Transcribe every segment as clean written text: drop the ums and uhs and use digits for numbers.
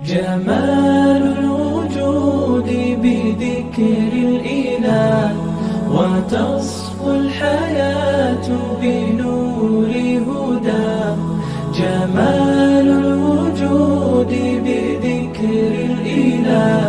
جمال الوجود بذكر الإله وتصفو الحياة بنور هداه. جمال الوجود بذكر الإله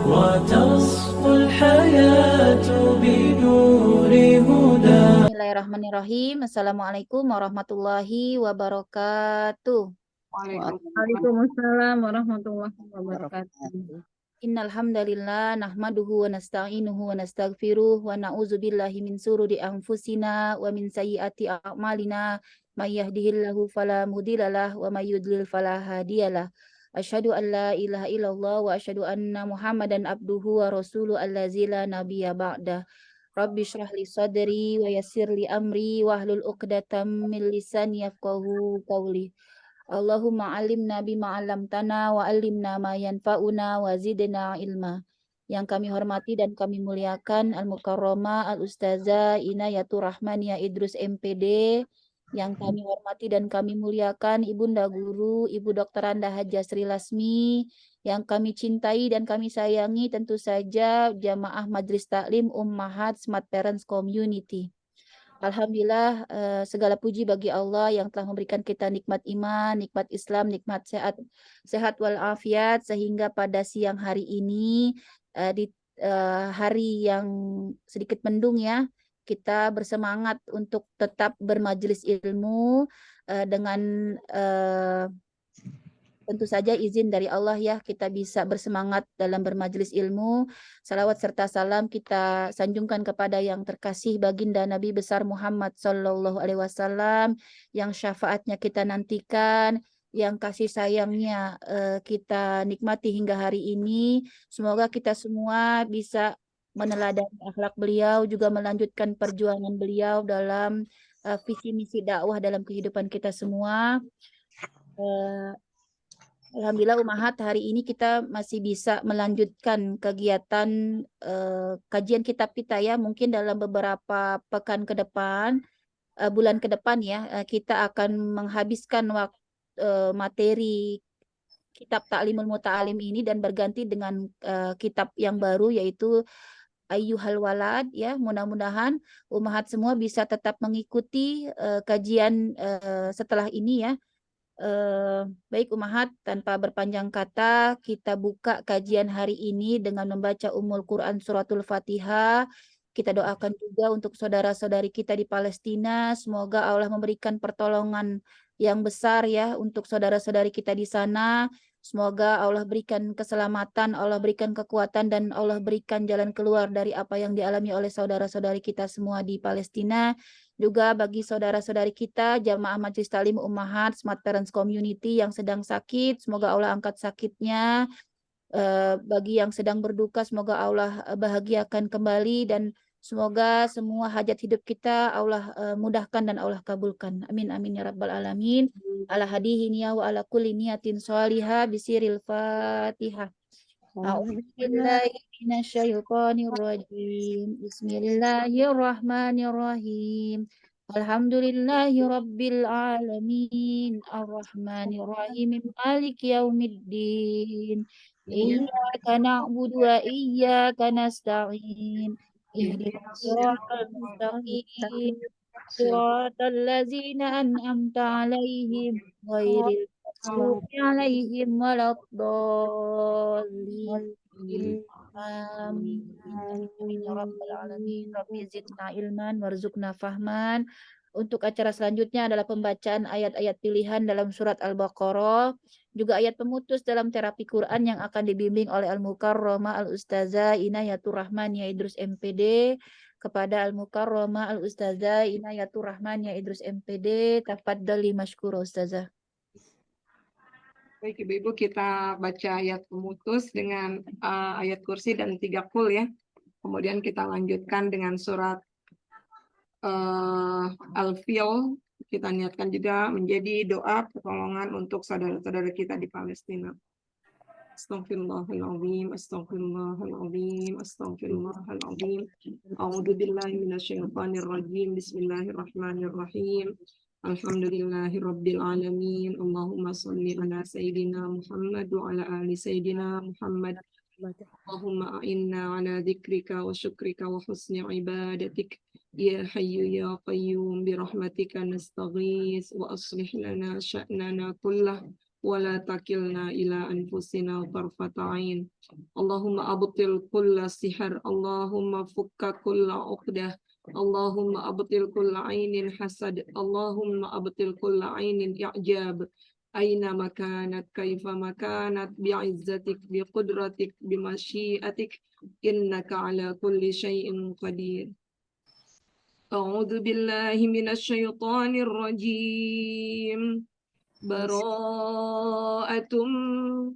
وتصفو الحياة بنور هداه. Bismillahirrahmanirrahim. Assalamualaikum warahmatullahi wabarakatuh. Waalaikumsalam warahmatullahi wabarakatuh. Innal hamdalillah nahmaduhu wa nasta'inuhu wa nastaghfiruh wa na'udzu billahi min sururi anfusina wa min sayyiati a'malina. May yahdihillahu fala mudhillalah wa may yudlil fala hadiyalah. Asyhadu an la ilaha illallah wa asyhadu anna Muhammadan abduhu wa rasuluhu allazi la nabiyya ba'dah. Rabbi shrah li sadri wa yassir li amri wahlul 'uqdatam min lisani yafqahu qawli. Allahumma alimna bima 'allamtana wa 'allimna ma yanfa'una wa zidna ilma. Yang kami hormati dan kami muliakan Al-Mukarramah Al-Ustazah Inayatur Rahmaniah Idrus MPD. Yang kami hormati dan kami muliakan Ibunda Guru, Ibu Dr. Anda Hajah Sri Lasmi. Yang kami cintai dan kami sayangi tentu saja Jamaah Majelis Taklim Ummahat Smart Parents Community. Alhamdulillah, segala puji bagi Allah yang telah memberikan kita nikmat iman, nikmat Islam, nikmat sehat walafiat, sehingga pada siang hari ini di hari yang sedikit mendung ya, kita bersemangat untuk tetap bermajelis ilmu dengan tentu saja izin dari Allah ya, kita bisa bersemangat dalam bermajelis ilmu. Salawat serta salam kita sanjungkan kepada yang terkasih baginda Nabi besar Muhammad Sallallahu Alaihi Wasallam, yang syafaatnya kita nantikan, yang kasih sayangnya kita nikmati hingga hari ini. Semoga kita semua bisa meneladani akhlak beliau, juga melanjutkan perjuangan beliau dalam visi misi dakwah dalam kehidupan kita semua. Alhamdulillah Umahat, hari ini kita masih bisa melanjutkan kegiatan kajian kitab kita ya. Mungkin dalam beberapa pekan ke depan, bulan ke depan ya, kita akan menghabiskan waktu materi kitab Ta'limul Muta'alim ini dan berganti dengan kitab yang baru, yaitu Ayyuhal Walad ya. Mudah-mudahan Umahat semua bisa tetap mengikuti kajian setelah ini ya. Baik Umahat, tanpa berpanjang kata, kita buka kajian hari ini dengan membaca Ummul Quran Suratul Fatihah. Kita doakan juga untuk saudara-saudari kita di Palestina, semoga Allah memberikan pertolongan yang besar ya untuk saudara-saudari kita di sana. Semoga Allah berikan keselamatan, Allah berikan kekuatan, dan Allah berikan jalan keluar dari apa yang dialami oleh saudara-saudari kita semua di Palestina. Juga bagi saudara-saudari kita, Jamaah Majelis Taklim Ummahat Smart Parents Community yang sedang sakit, semoga Allah angkat sakitnya. Bagi yang sedang berduka, semoga Allah bahagiakan kembali, dan semoga semua hajat hidup kita Allah mudahkan dan Allah kabulkan. Amin amin ya rabbal alamin. Ala hadihi niyya wa ala kulli niyatin sholihah bisiril Fatihah. A'udzubillahi minasyaitonirrajim. Bismillahirrahmanirrahim. Alhamdulillahi rabbil alamin. Arrahmanirrahim. Maliki yaumiddin. Iyyaka na'budu wa iyyaka nasta'in. Ihdinas siratal mustaqim. Siratal ladzina an'amta 'alaihim ghairil maghdubi 'alaihim waladdallin. Amin. Amin ya rabbal alamin. Rabbi zidna ilman warzuqna fahman. Untuk acara selanjutnya adalah pembacaan ayat-ayat pilihan dalam surat Al-Baqarah, juga ayat pemutus dalam terapi Quran yang akan dibimbing oleh Al-Mukarramah Al-Ustazah Inayatur Rahmaniah Idrus MPD. Kepada Al-Mukarramah Al-Ustazah Inayatur Rahmaniah Idrus MPD, tafadhali mashkura Ustazah. Baik Ibu-Ibu, kita baca ayat pemutus dengan ayat kursi dan 3 kul ya. Kemudian kita lanjutkan dengan surat Al-Fil. Kita niatkan juga menjadi doa pertolongan untuk saudara-saudara kita di Palestina. Astaghfirullahaladzim, astaghfirullahaladzim, astaghfirullahaladzim. A'udzu billahi minasyaitonir rajim. Bismillahirrahmanirrahim. Alhamdulillahirabbil alamin. Allahumma shalli ala sayyidina Muhammad wa ala ali sayyidina Muhammad. Allahumma a'inna ala dzikrika wa syukrika wa husni ibadatik. Ya hayyu ya qayyum bi rahmatika nastaghis wa aslih lana sya'nana kullah wa la takilna ila anfusina tarfata ain. Allahumma abtil kulla sihar, Allahumma fukka kulla uqdah, Allahumma abtil kulla ainin hasad, Allahumma abtil kulla ainin i'jab. Aina makanat, kaifa makanat, bi'izzatik, biqudratik, bimasyiatik, innaka ala kulli syai'in qadir. A'udzu billahi minasyaitonir rajim. Bara'atum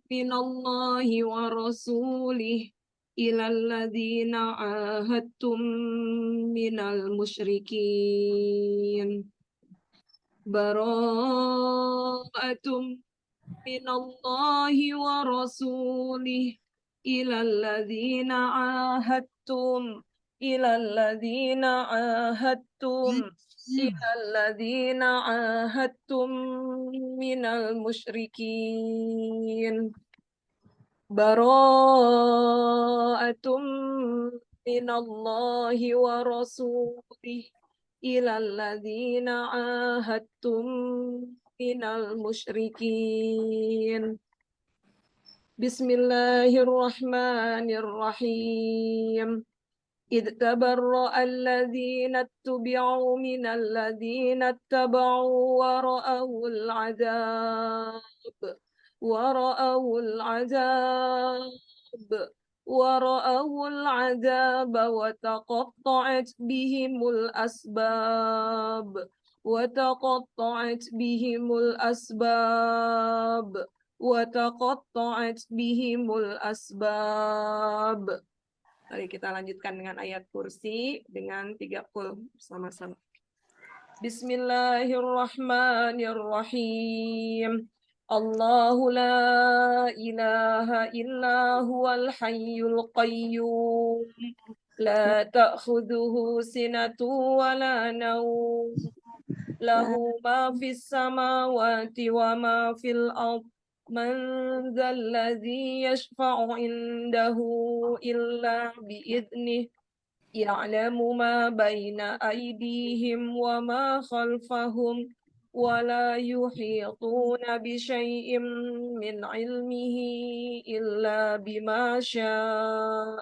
minallahi wa rasulih ilal ladzina ahadtum minal musyrikin. Bara'atum minallahi wa rasulih ilal ladzina ahadtum ilal ladzina ahadtum ilal ladzina ahadtum minal musyrikin. Bara'atum minallahi wa rasulih ilal ladzina ahadtum minal musyrikin. Bismillahirrahmanirrahim. إذ تبرأ الذين اتبعوا من الذين اتبعوا ورأوا العذاب وتقطعت بهم الأسباب. Mari kita lanjutkan dengan ayat kursi dengan 30 bersama-sama. Bismillahirrahmanirrahim. Allahu la ilaha illa huwal hayyul qayyum. La ta'khudhuhu sinatu wa la nawm. Lahu ma fis samawati wa ma fil ardh. Man dzalladzi yashfa'u indahu illa bi'idnih. Ya'lamu ma baina aydihim wa ma khalfahum wa la yuhituna bi syai'in min 'ilmihi illa bima syaa'.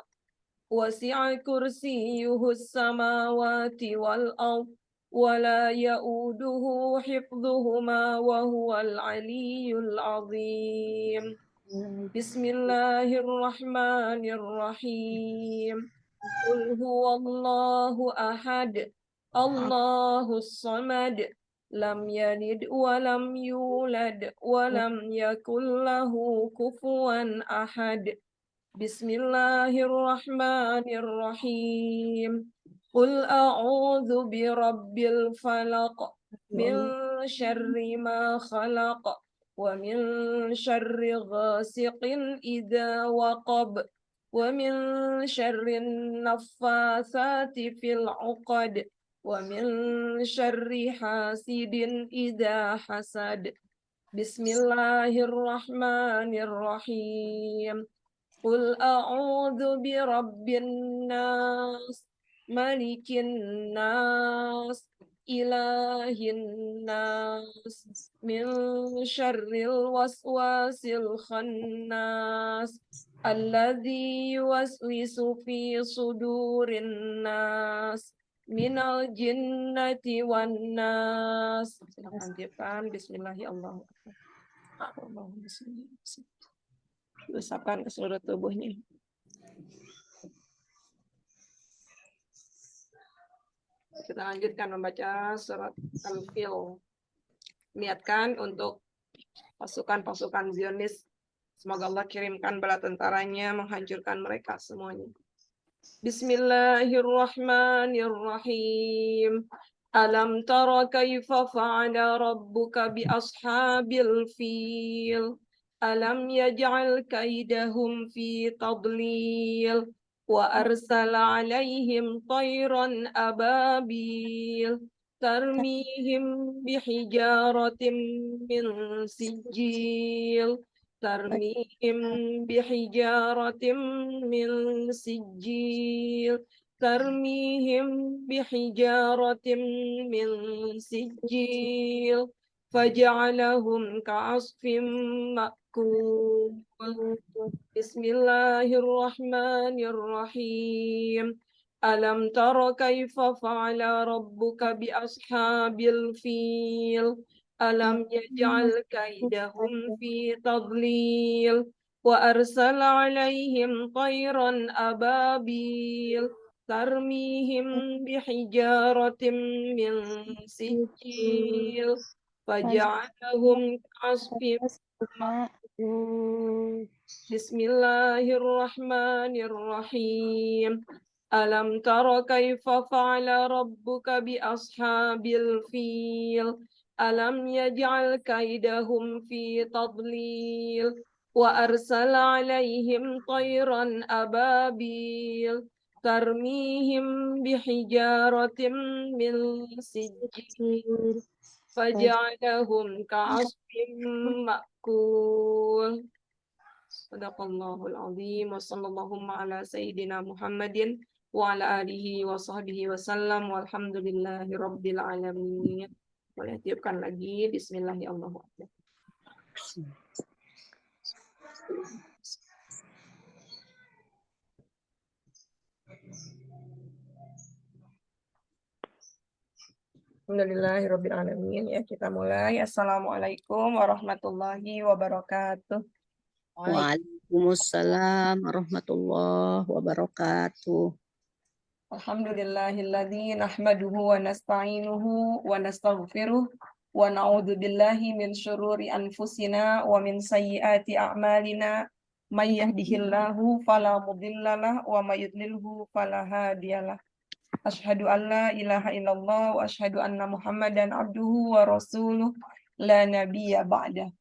Wasi'a kursiyyuhu as-samawati wal ardh wa la ya'uduhu hifdhuhuma wa huwal 'aliyyul 'azim. Bismillahirrahmanirrahim. Qul huwallahu ahad, Allahus samad, lam yalid wa lam yulad wa lam yakul lahu kufuwan ahad. Bismillahirrahmanirrahim. Qul a'udzu birabbil falaq, min syarri ma khalaq, wa min syarri ghasiqin idza waqab, wa min syarri naffatsati fil 'uqad, wa min syarri hasidin idza hasad. Bismillahirrahmanirrahim. Qul a'udzu birabbin nas, malikin nas, ilahin nas, min syarril waswasil khannas, alladzi yuwaswisu fi sudurin nas, minal jinnati wan nas. Silakan lanjutkan. Bismillahirrahmanirrahim. Usapkan ke seluruh tubuhnya. Kita lanjutkan membaca surat Al-Fil. Niatkan untuk pasukan-pasukan Zionis. Semoga Allah kirimkan bala tentaranya menghancurkan mereka semuanya. Bismillahirrahmanirrahim. Alam tara kaifa fa'ala rabbuka bi ashabil fil. Alam yaj'al kaidahum fi tadlil. Wa arsala alaihim tayran ababil ترميهم بحجارة من سجيل ترميهم بحجارة من سجيل ترميهم بحجارة من سجيل فجعلهم كعصف مأكول بسم الله الرحمن الرحيم ألم تر كيف فعل ربك بأصحاب الفيل ألم يجعل كيدهم في تضليل وأرسل عليهم طيرا أبابيل ترميهم بحجارة من سجيل فجعلهم كعصف مأكول بسم الله الرحمن الرحيم ألم تر كيف فعل ربك بأصحاب الفيل ألم يجعل كيدهم في تضليل وأرسل عليهم طيرا أبابيل ترميهم بحجارة من سجيل فجعلهم كعصف مأكول Sadaqallahul azim wa sallallahu ala sayyidina Muhammadin wa ala alihi wa sahbihi wa sallam walhamdulillahi rabbil alamin. Boleh tiupkan lagi bismillahirrahmanirrahim. Alhamdulillahi rabbil alamin. Ya, kita mulai. Assalamualaikum warahmatullahi wabarakatuh. Waalaikumsalam warahmatullahi wabarakatuh. Alhamdulillahilladzi nahmaduhu wa nasta'inuhu wa nastaghfiruh wa na'udzu billahi min syururi anfusina wa min sayyiati a'malina may yahdihillahu fala mudhillalah wa may yudlilhu fala hadiyalah. Asyhadu an la ilaha illallah wa asyhadu anna Muhammadan abduhu wa rasuluh la nabiyya ba'da.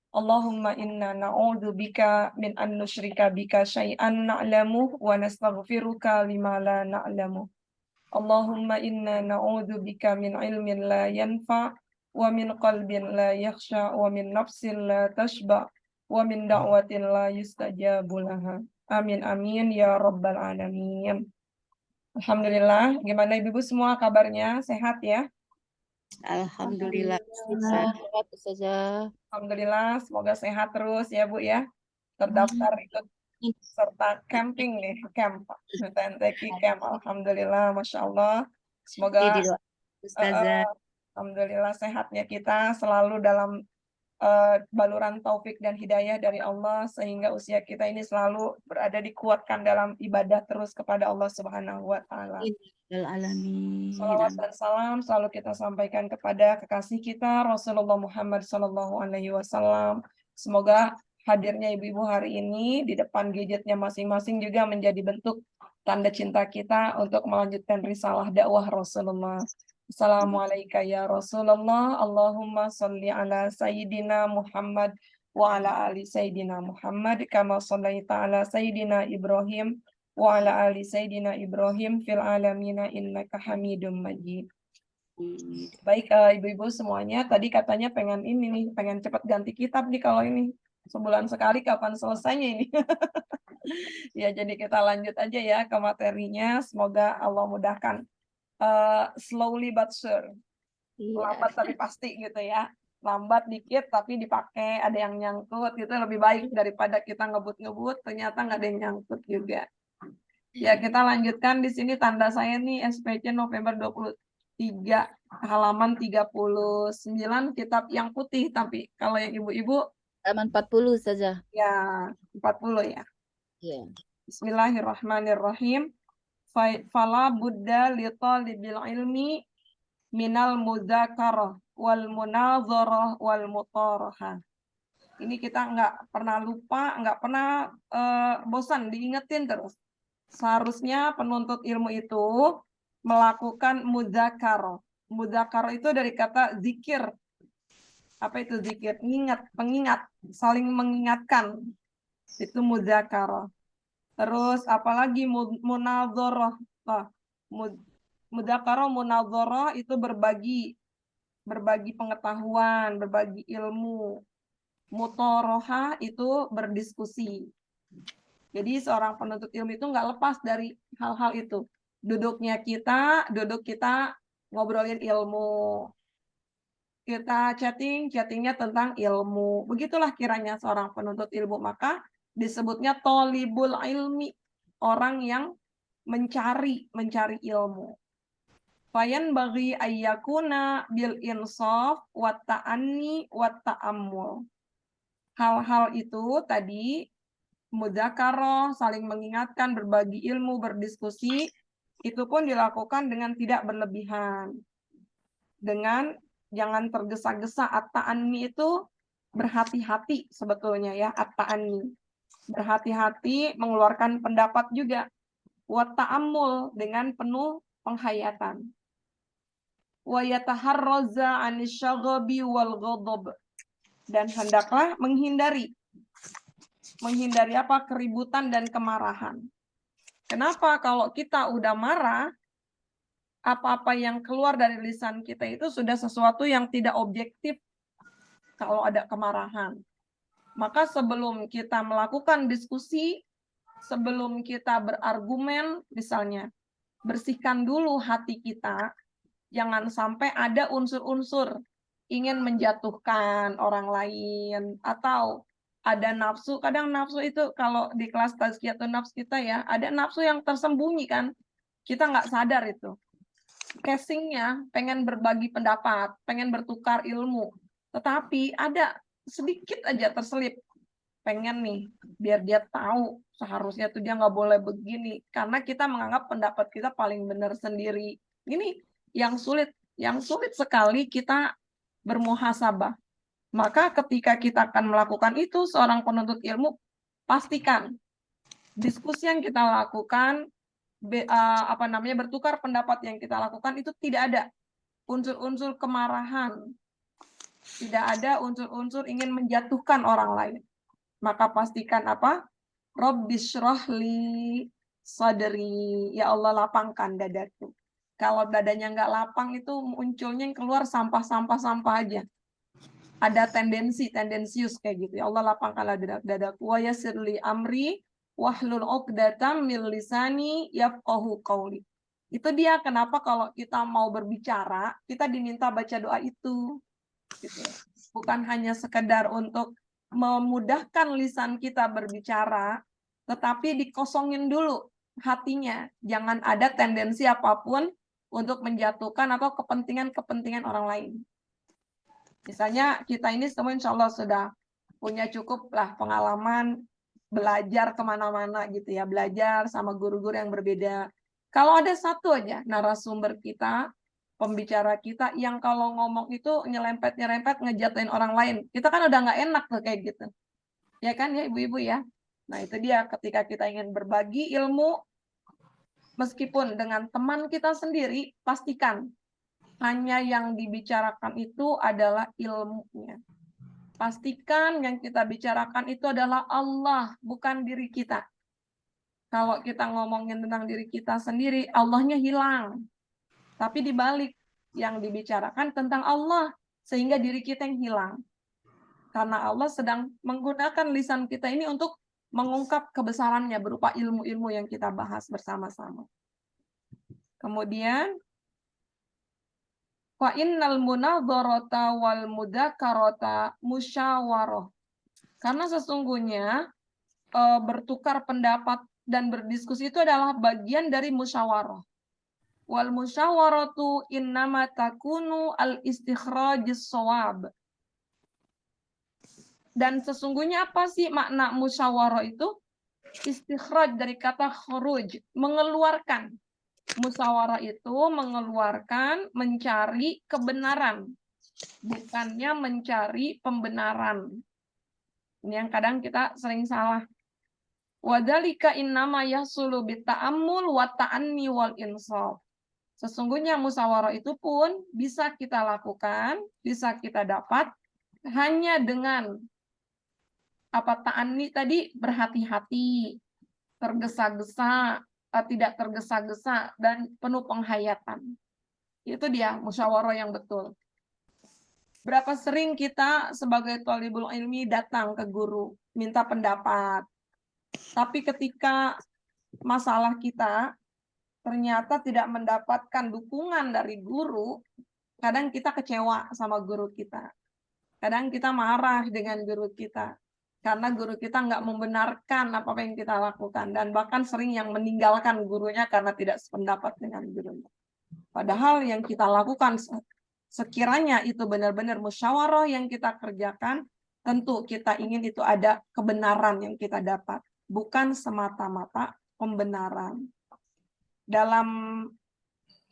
Allahumma inna na'udzu bika min an nusyrika bika syai'an na'lamu wa nastaghfiruka lima la na'lamu. Allahumma inna na'udzu bika min ilmin la yanfa wa min qalbin la yakhsha wa min nafsin la tashba wa min da'watin la yustajabu laha. Amin amin ya rabbal alamin. Alhamdulillah, gimana ibu-ibu semua kabarnya? Sehat ya? Alhamdulillah. Alhamdulillah, semoga sehat terus ya Bu ya. Terdaftar ikut serta camping nih, camp TNTQ camp. Alhamdulillah, masya Allah. Semoga alhamdulillah sehatnya kita selalu dalam baluran taufik dan hidayah dari Allah sehingga usia kita ini selalu berada dikuatkan dalam ibadah terus kepada Allah Subhanahu wa taala. Salawat dan salam selalu kita sampaikan kepada kekasih kita Rasulullah Muhammad SAW. Semoga hadirnya ibu-ibu hari ini di depan gadgetnya masing-masing juga menjadi bentuk tanda cinta kita untuk melanjutkan risalah dakwah Rasulullah. Assalamualaikum ya Rasulullah. Allahumma salli ala Sayyidina Muhammad wa ala ali Sayyidina Muhammad kama sallaita ala Sayyidina Ibrahim wa ala ali Sayyidina Ibrahim fil alamina innaka Hamidum Majid. Baik ibu-ibu semuanya, tadi katanya pengen ini nih, pengen cepat ganti kitab nih kalau ini. Sebulan sekali kapan selesainya ini? Ya, jadi kita lanjut aja ya ke materinya. Semoga Allah mudahkan. Slowly but sure. Lambat tapi pasti gitu ya. Lambat dikit tapi dipakai, ada yang nyangkut gitu lebih baik daripada kita ngebut-ngebut ternyata nggak ada yang nyangkut juga. Ya, kita lanjutkan di sini tanda saya nih SPC November 23 halaman 39 kitab yang putih, tapi kalau yang ibu-ibu halaman 40 saja. Ya, 40 ya. Ya. Bismillahirrahmanirrahim. Fala budda li talibil ilmi minal mudzakarah wal munazarah wal mutarahah. Ini kita nggak pernah lupa, nggak pernah bosan diingetin terus. Seharusnya penuntut ilmu itu melakukan mudzakarah. Mudzakarah itu dari kata zikir. Apa itu zikir? Ingat, pengingat, saling mengingatkan. Itu mudzakarah. Terus apalagi munazarah. Mudzakarah, munadzarah itu berbagi pengetahuan, berbagi ilmu. Mutorohah itu berdiskusi. Jadi seorang penuntut ilmu itu nggak lepas dari hal-hal itu. Duduk kita ngobrolin ilmu. Kita chattingnya tentang ilmu. Begitulah kiranya seorang penuntut ilmu. Maka disebutnya tolibul ilmi, orang yang mencari ilmu. Fayan bagi ayyakuna bil insaf wa ta'anni wa ta'ammul. Hal-hal itu tadi mudzakarah, saling mengingatkan, berbagi ilmu, berdiskusi, itu pun dilakukan dengan tidak berlebihan. Dengan jangan tergesa-gesa. At-ta'anni itu berhati-hati sebetulnya ya, at-ta'anni. Berhati-hati mengeluarkan pendapat juga. Wa ta'ammul, dengan penuh penghayatan. Wa yataharraza 'anil syaghabi wal ghadab. Dan hendaklah menghindari apa? Keributan dan kemarahan. Kenapa? Kalau kita udah marah, apa-apa yang keluar dari lisan kita itu sudah sesuatu yang tidak objektif kalau ada kemarahan. Maka sebelum kita melakukan diskusi, sebelum kita berargumen, misalnya, bersihkan dulu hati kita. Jangan sampai ada unsur-unsur ingin menjatuhkan orang lain, atau ada nafsu. Kadang nafsu itu kalau di kelas tazkiyatun nafs kita ya, ada nafsu yang tersembunyi kan, kita nggak sadar itu. Casingnya pengen berbagi pendapat, pengen bertukar ilmu, tetapi ada sedikit aja terselip, pengen nih biar dia tahu seharusnya tuh dia nggak boleh begini, karena kita menganggap pendapat kita paling benar sendiri. Ini yang sulit sekali kita bermuhasabah. Maka ketika kita akan melakukan itu, seorang penuntut ilmu, pastikan diskusi yang kita lakukan, bertukar pendapat yang kita lakukan itu tidak ada unsur-unsur kemarahan, tidak ada unsur-unsur ingin menjatuhkan orang lain. Maka pastikan apa? Rabbishrahli sadri, ya Allah lapangkan dadaku. Kalau dadanya nggak lapang itu munculnya yang keluar sampah aja. Ada tendensius kayak gitu. Ya Allah lapangkanlah dadaku. Wa yassirli amri wahlul 'uqdatam min lisani yafqahu qawli. Itu dia kenapa kalau kita mau berbicara, kita diminta baca doa itu. Gitu. Bukan hanya sekedar untuk memudahkan lisan kita berbicara, tetapi dikosongin dulu hatinya. Jangan ada tendensi apapun untuk menjatuhkan atau kepentingan orang lain. Misalnya kita ini semua insya Allah sudah punya cukup lah pengalaman belajar kemana-mana gitu ya, belajar sama guru-guru yang berbeda. Kalau ada satu aja narasumber kita, pembicara kita yang kalau ngomong itu nyerempet ngejatuhin orang lain, kita kan udah nggak enak tuh kayak gitu. Ya kan ya ibu-ibu ya. Nah itu dia ketika kita ingin berbagi ilmu, meskipun dengan teman kita sendiri, pastikan hanya yang dibicarakan itu adalah ilmunya. Pastikan yang kita bicarakan itu adalah Allah, bukan diri kita. Kalau kita ngomongin tentang diri kita sendiri, Allahnya hilang. Tapi dibalik, yang dibicarakan tentang Allah, sehingga diri kita yang hilang. Karena Allah sedang menggunakan lisan kita ini untuk mengungkap kebesarannya berupa ilmu-ilmu yang kita bahas bersama-sama. Kemudian, fa innal munadharata wal mudzakarata musyawarah. Karena sesungguhnya bertukar pendapat dan berdiskusi itu adalah bagian dari musyawarah. Wal musyawaratu innama takunu al istikhrajis shawab. Dan sesungguhnya apa sih makna musyawarah itu? Istikhraj dari kata khuruj, mengeluarkan. Musyawarah itu mengeluarkan, mencari kebenaran, bukannya mencari pembenaran. Ini yang kadang kita sering salah. Wadzalika innama yahsulu bita'ammul wa ta'anni wal insaf. Sesungguhnya musyawarah itu pun bisa kita lakukan, bisa kita dapat hanya dengan ta'anni tadi, berhati-hati, tergesa-gesa, tidak tergesa-gesa dan penuh penghayatan. Itu dia musyawarah yang betul. Berapa sering kita sebagai thalibul ilmi datang ke guru, minta pendapat. Tapi ketika masalah kita ternyata tidak mendapatkan dukungan dari guru, kadang kita kecewa sama guru kita. Kadang kita marah dengan guru kita. Karena guru kita nggak membenarkan apa yang kita lakukan. Dan bahkan sering yang meninggalkan gurunya karena tidak sependapat dengan gurunya. Padahal yang kita lakukan, sekiranya itu benar-benar musyawarah yang kita kerjakan, tentu kita ingin itu ada kebenaran yang kita dapat. Bukan semata-mata pembenaran. Dalam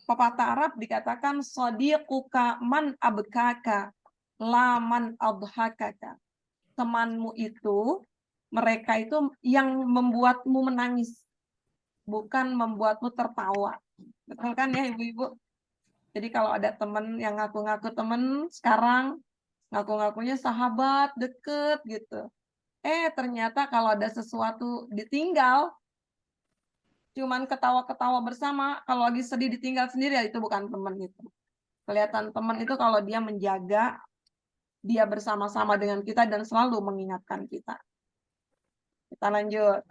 pepatah Arab dikatakan, sadiquka man abkaka, la man adhakaka. Temanmu itu, mereka itu yang membuatmu menangis, bukan membuatmu tertawa. Betul kan ya ibu-ibu? Jadi kalau ada teman yang ngaku-ngaku teman, sekarang ngaku-ngakunya sahabat, deket gitu. Ternyata kalau ada sesuatu ditinggal, cuman ketawa-ketawa bersama, kalau lagi sedih ditinggal sendiri, ya itu bukan teman itu. Kelihatan teman itu kalau dia menjaga, dia bersama-sama dengan kita dan selalu mengingatkan kita. Kita lanjut.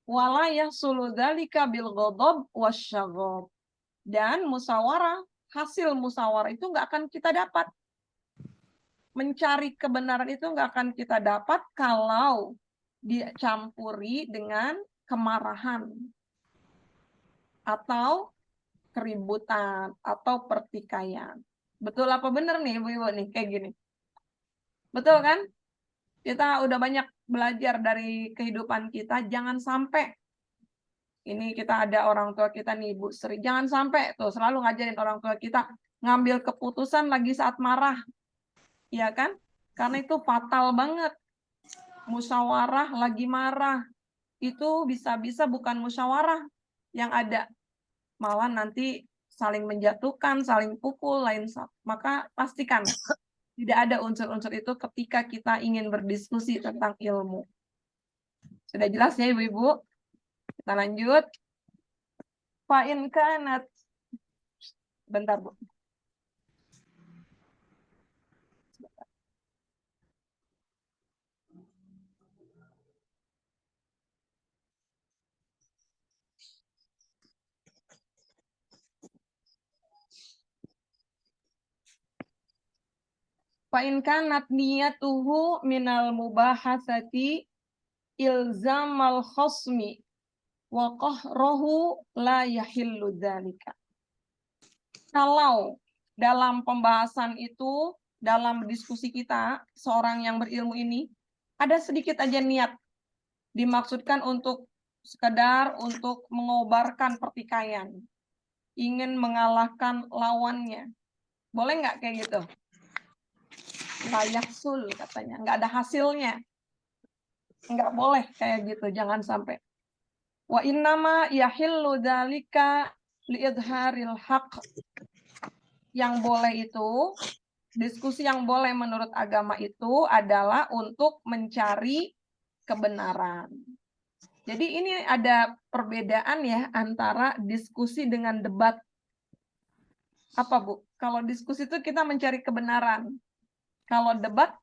Wala yahsulu dzalika bil ghadab wasyagab. Dan musyawarah, hasil musyawarah itu nggak akan kita dapat. Mencari kebenaran itu nggak akan kita dapat kalau dicampuri dengan kemarahan atau keributan atau pertikaian. Betul apa benar nih ibu-ibu nih kayak gini? Betul kan? Kita udah banyak belajar dari kehidupan kita, jangan sampai ini kita ada orang tua kita nih Ibu Sri, jangan sampai tuh selalu ngajarin orang tua kita ngambil keputusan lagi saat marah. Ya kan? Karena itu fatal banget. Musyawarah lagi marah. Itu bisa-bisa bukan musyawarah yang ada. Malah nanti saling menjatuhkan, saling pukul, maka pastikan tidak ada unsur-unsur itu ketika kita ingin berdiskusi tentang ilmu. Sudah jelas ya ibu-ibu? Kita lanjut. Fa'in kanat. Bentar, Bu. Fa'in kanat niyatuhu minal mubahasati ilzamal khosmi wa qahrohu la yahillu dzalika. Kalau dalam pembahasan itu, dalam diskusi kita, seorang yang berilmu ini, ada sedikit aja niat dimaksudkan untuk sekedar untuk mengobarkan pertikaian, ingin mengalahkan lawannya. Boleh nggak kayak gitu? Layak sul katanya, nggak ada hasilnya. Nggak boleh kayak gitu, jangan sampai. Wa innama yahillu dzalika liidharil haq. Yang boleh itu, diskusi yang boleh menurut agama itu adalah untuk mencari kebenaran. Jadi ini ada perbedaan ya antara diskusi dengan debat. Apa Bu? Kalau diskusi itu kita mencari kebenaran. Kalau debat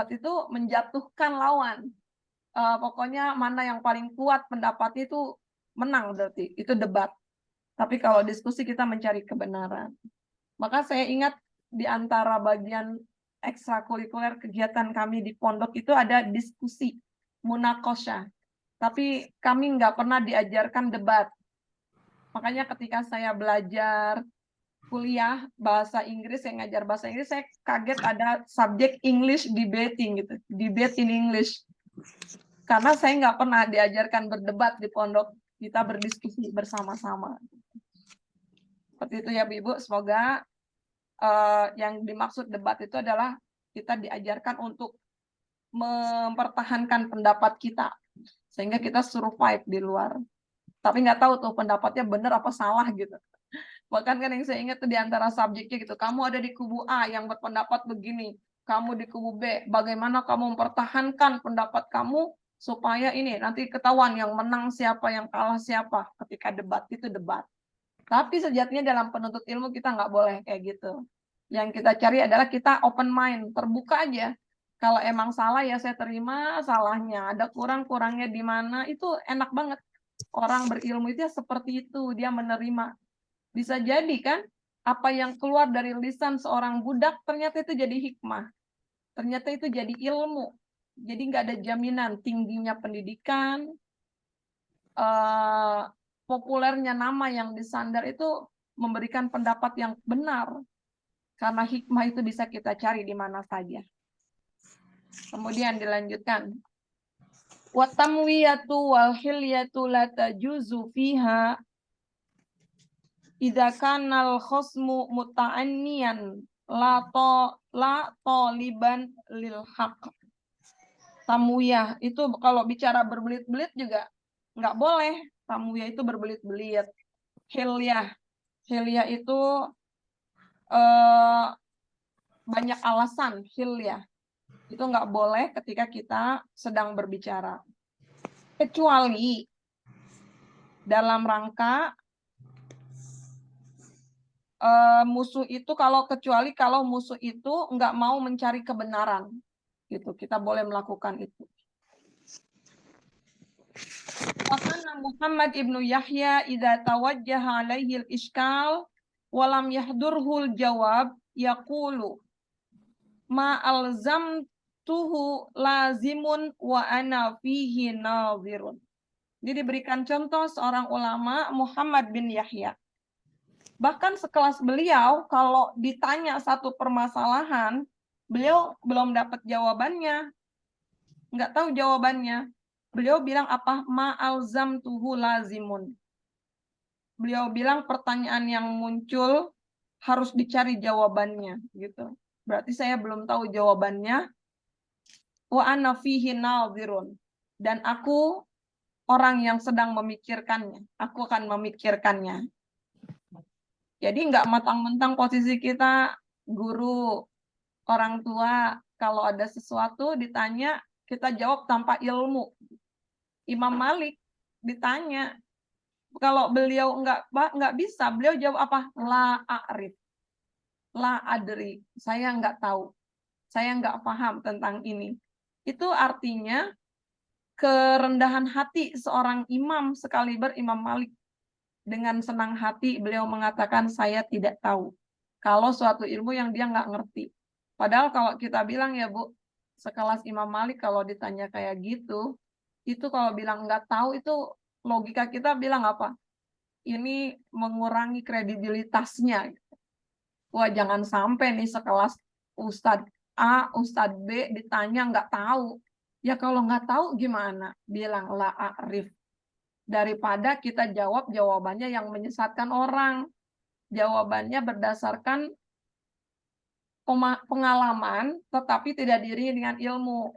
itu menjatuhkan lawan. Pokoknya mana yang paling kuat pendapatnya itu menang berarti. Itu debat. Tapi kalau diskusi kita mencari kebenaran. Maka saya ingat di antara bagian ekstrakurikuler kegiatan kami di pondok itu ada diskusi, munakosha. Tapi kami nggak pernah diajarkan debat. Makanya ketika saya belajar kuliah bahasa Inggris, saya ngajar bahasa Inggris, saya kaget ada subjek English debating gitu, debate in English. Karena saya nggak pernah diajarkan berdebat di pondok, kita berdiskusi bersama-sama. Seperti itu ya Bu Ibu, semoga yang dimaksud debat itu adalah kita diajarkan untuk mempertahankan pendapat kita, sehingga kita survive di luar. Tapi nggak tahu tuh pendapatnya benar apa salah gitu. Bahkan kan yang saya ingat tuh di antara subjeknya gitu, kamu ada di kubu A yang berpendapat begini, kamu di kubu B, bagaimana kamu mempertahankan pendapat kamu supaya ini nanti ketahuan yang menang siapa, yang kalah siapa ketika debat itu debat. Tapi sejatinya dalam penuntut ilmu kita nggak boleh kayak gitu. Yang kita cari adalah kita open mind, terbuka aja. Kalau emang salah ya saya terima salahnya. Ada kurang-kurangnya di mana, itu enak banget. Orang berilmu itu ya seperti itu, dia menerima. Bisa jadi kan, apa yang keluar dari lisan seorang budak ternyata itu jadi hikmah. Ternyata itu jadi ilmu. Jadi nggak ada jaminan tingginya pendidikan, populernya nama yang disandar itu memberikan pendapat yang benar. Karena hikmah itu bisa kita cari di mana saja. Kemudian dilanjutkan. Wa tamwiyatu wal hilyatu la tajuzu fiha idza kana al khasmu muta'anniyan la taliban lil haqq. Tamwiyah itu kalau bicara berbelit-belit juga nggak boleh. Tamwiyah itu berbelit-belit. Hilyah itu banyak alasan. Hilyah itu nggak boleh ketika kita sedang berbicara. Kecuali dalam rangka musuh itu, kecuali kalau musuh itu nggak mau mencari kebenaran, gitu. Kita boleh melakukan itu. Wakana Muhammad ibnu Yahya idza tawajjaha alaihi al-iskal walam yahdurhul jawab yaqulu ma alzamtuhu lazimun wa ana fihi nadhirun. Jadi diberikan contoh seorang ulama Muhammad bin Yahya. Bahkan sekelas beliau kalau ditanya satu permasalahan, beliau belum dapat jawabannya. Nggak tahu jawabannya. Beliau bilang apa? Ma'alzamtuhu lazimun. Beliau bilang pertanyaan yang muncul harus dicari jawabannya, gitu. Berarti saya belum tahu jawabannya. Wa ana fihi nadhirun. Dan aku orang yang sedang memikirkannya. Aku akan memikirkannya. Jadi nggak mentang-mentang posisi kita guru, orang tua, kalau ada sesuatu ditanya, kita jawab tanpa ilmu. Imam Malik ditanya, kalau beliau nggak bisa, beliau jawab apa? La a'rif, la adri, saya nggak tahu, saya nggak paham tentang ini. Itu artinya kerendahan hati seorang imam sekaliber Imam Malik. Dengan senang hati beliau mengatakan saya tidak tahu. Kalau suatu ilmu yang dia nggak ngerti. Padahal kalau kita bilang ya Bu, sekelas Imam Malik kalau ditanya kayak gitu, itu kalau bilang nggak tahu itu logika kita bilang apa? Ini mengurangi kredibilitasnya. Wah jangan sampai nih sekelas Ustadz A, Ustadz B ditanya nggak tahu. Ya kalau nggak tahu gimana? Bilang la a'rif. Daripada kita jawab jawabannya yang menyesatkan orang. Jawabannya berdasarkan pengalaman, tetapi tidak diiringi dengan ilmu.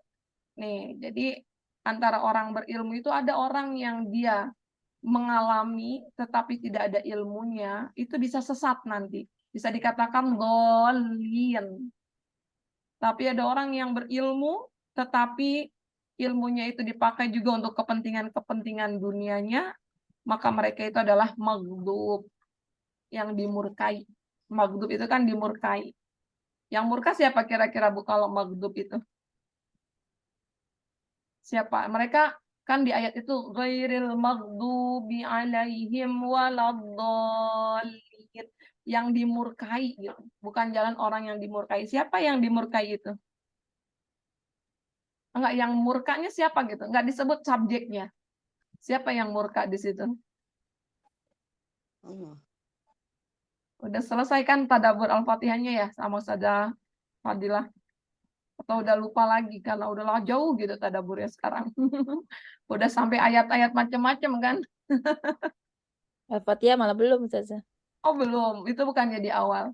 Nih, jadi antara orang berilmu itu ada orang yang dia mengalami, tetapi tidak ada ilmunya, itu bisa sesat nanti. Bisa dikatakan dolin. Tapi ada orang yang berilmu, tetapi ilmunya itu dipakai juga untuk kepentingan-kepentingan dunianya, maka mereka itu adalah maghdub, yang dimurkai. Maghdub itu kan dimurkai. Yang murka siapa kira-kira Bu kalau maghdub itu? Siapa? Mereka kan di ayat itu ghairil maghdubi alaihim waladdallin. Yang dimurkai gitu. Bukan jalan orang yang dimurkai. Siapa yang dimurkai itu? Enggak, yang murkanya siapa gitu? Enggak disebut subjeknya. Siapa yang murka di situ? Allah. Udah selesai kan tadabbur Al-Fatihahnya ya sama Ustazah Fadilah? Atau udah lupa lagi karena udah jauh gitu tadabburnya sekarang. Udah sampai ayat-ayat macam-macam kan? Al-Fatihah malah belum, Ustazah. Oh belum, itu bukannya di awal.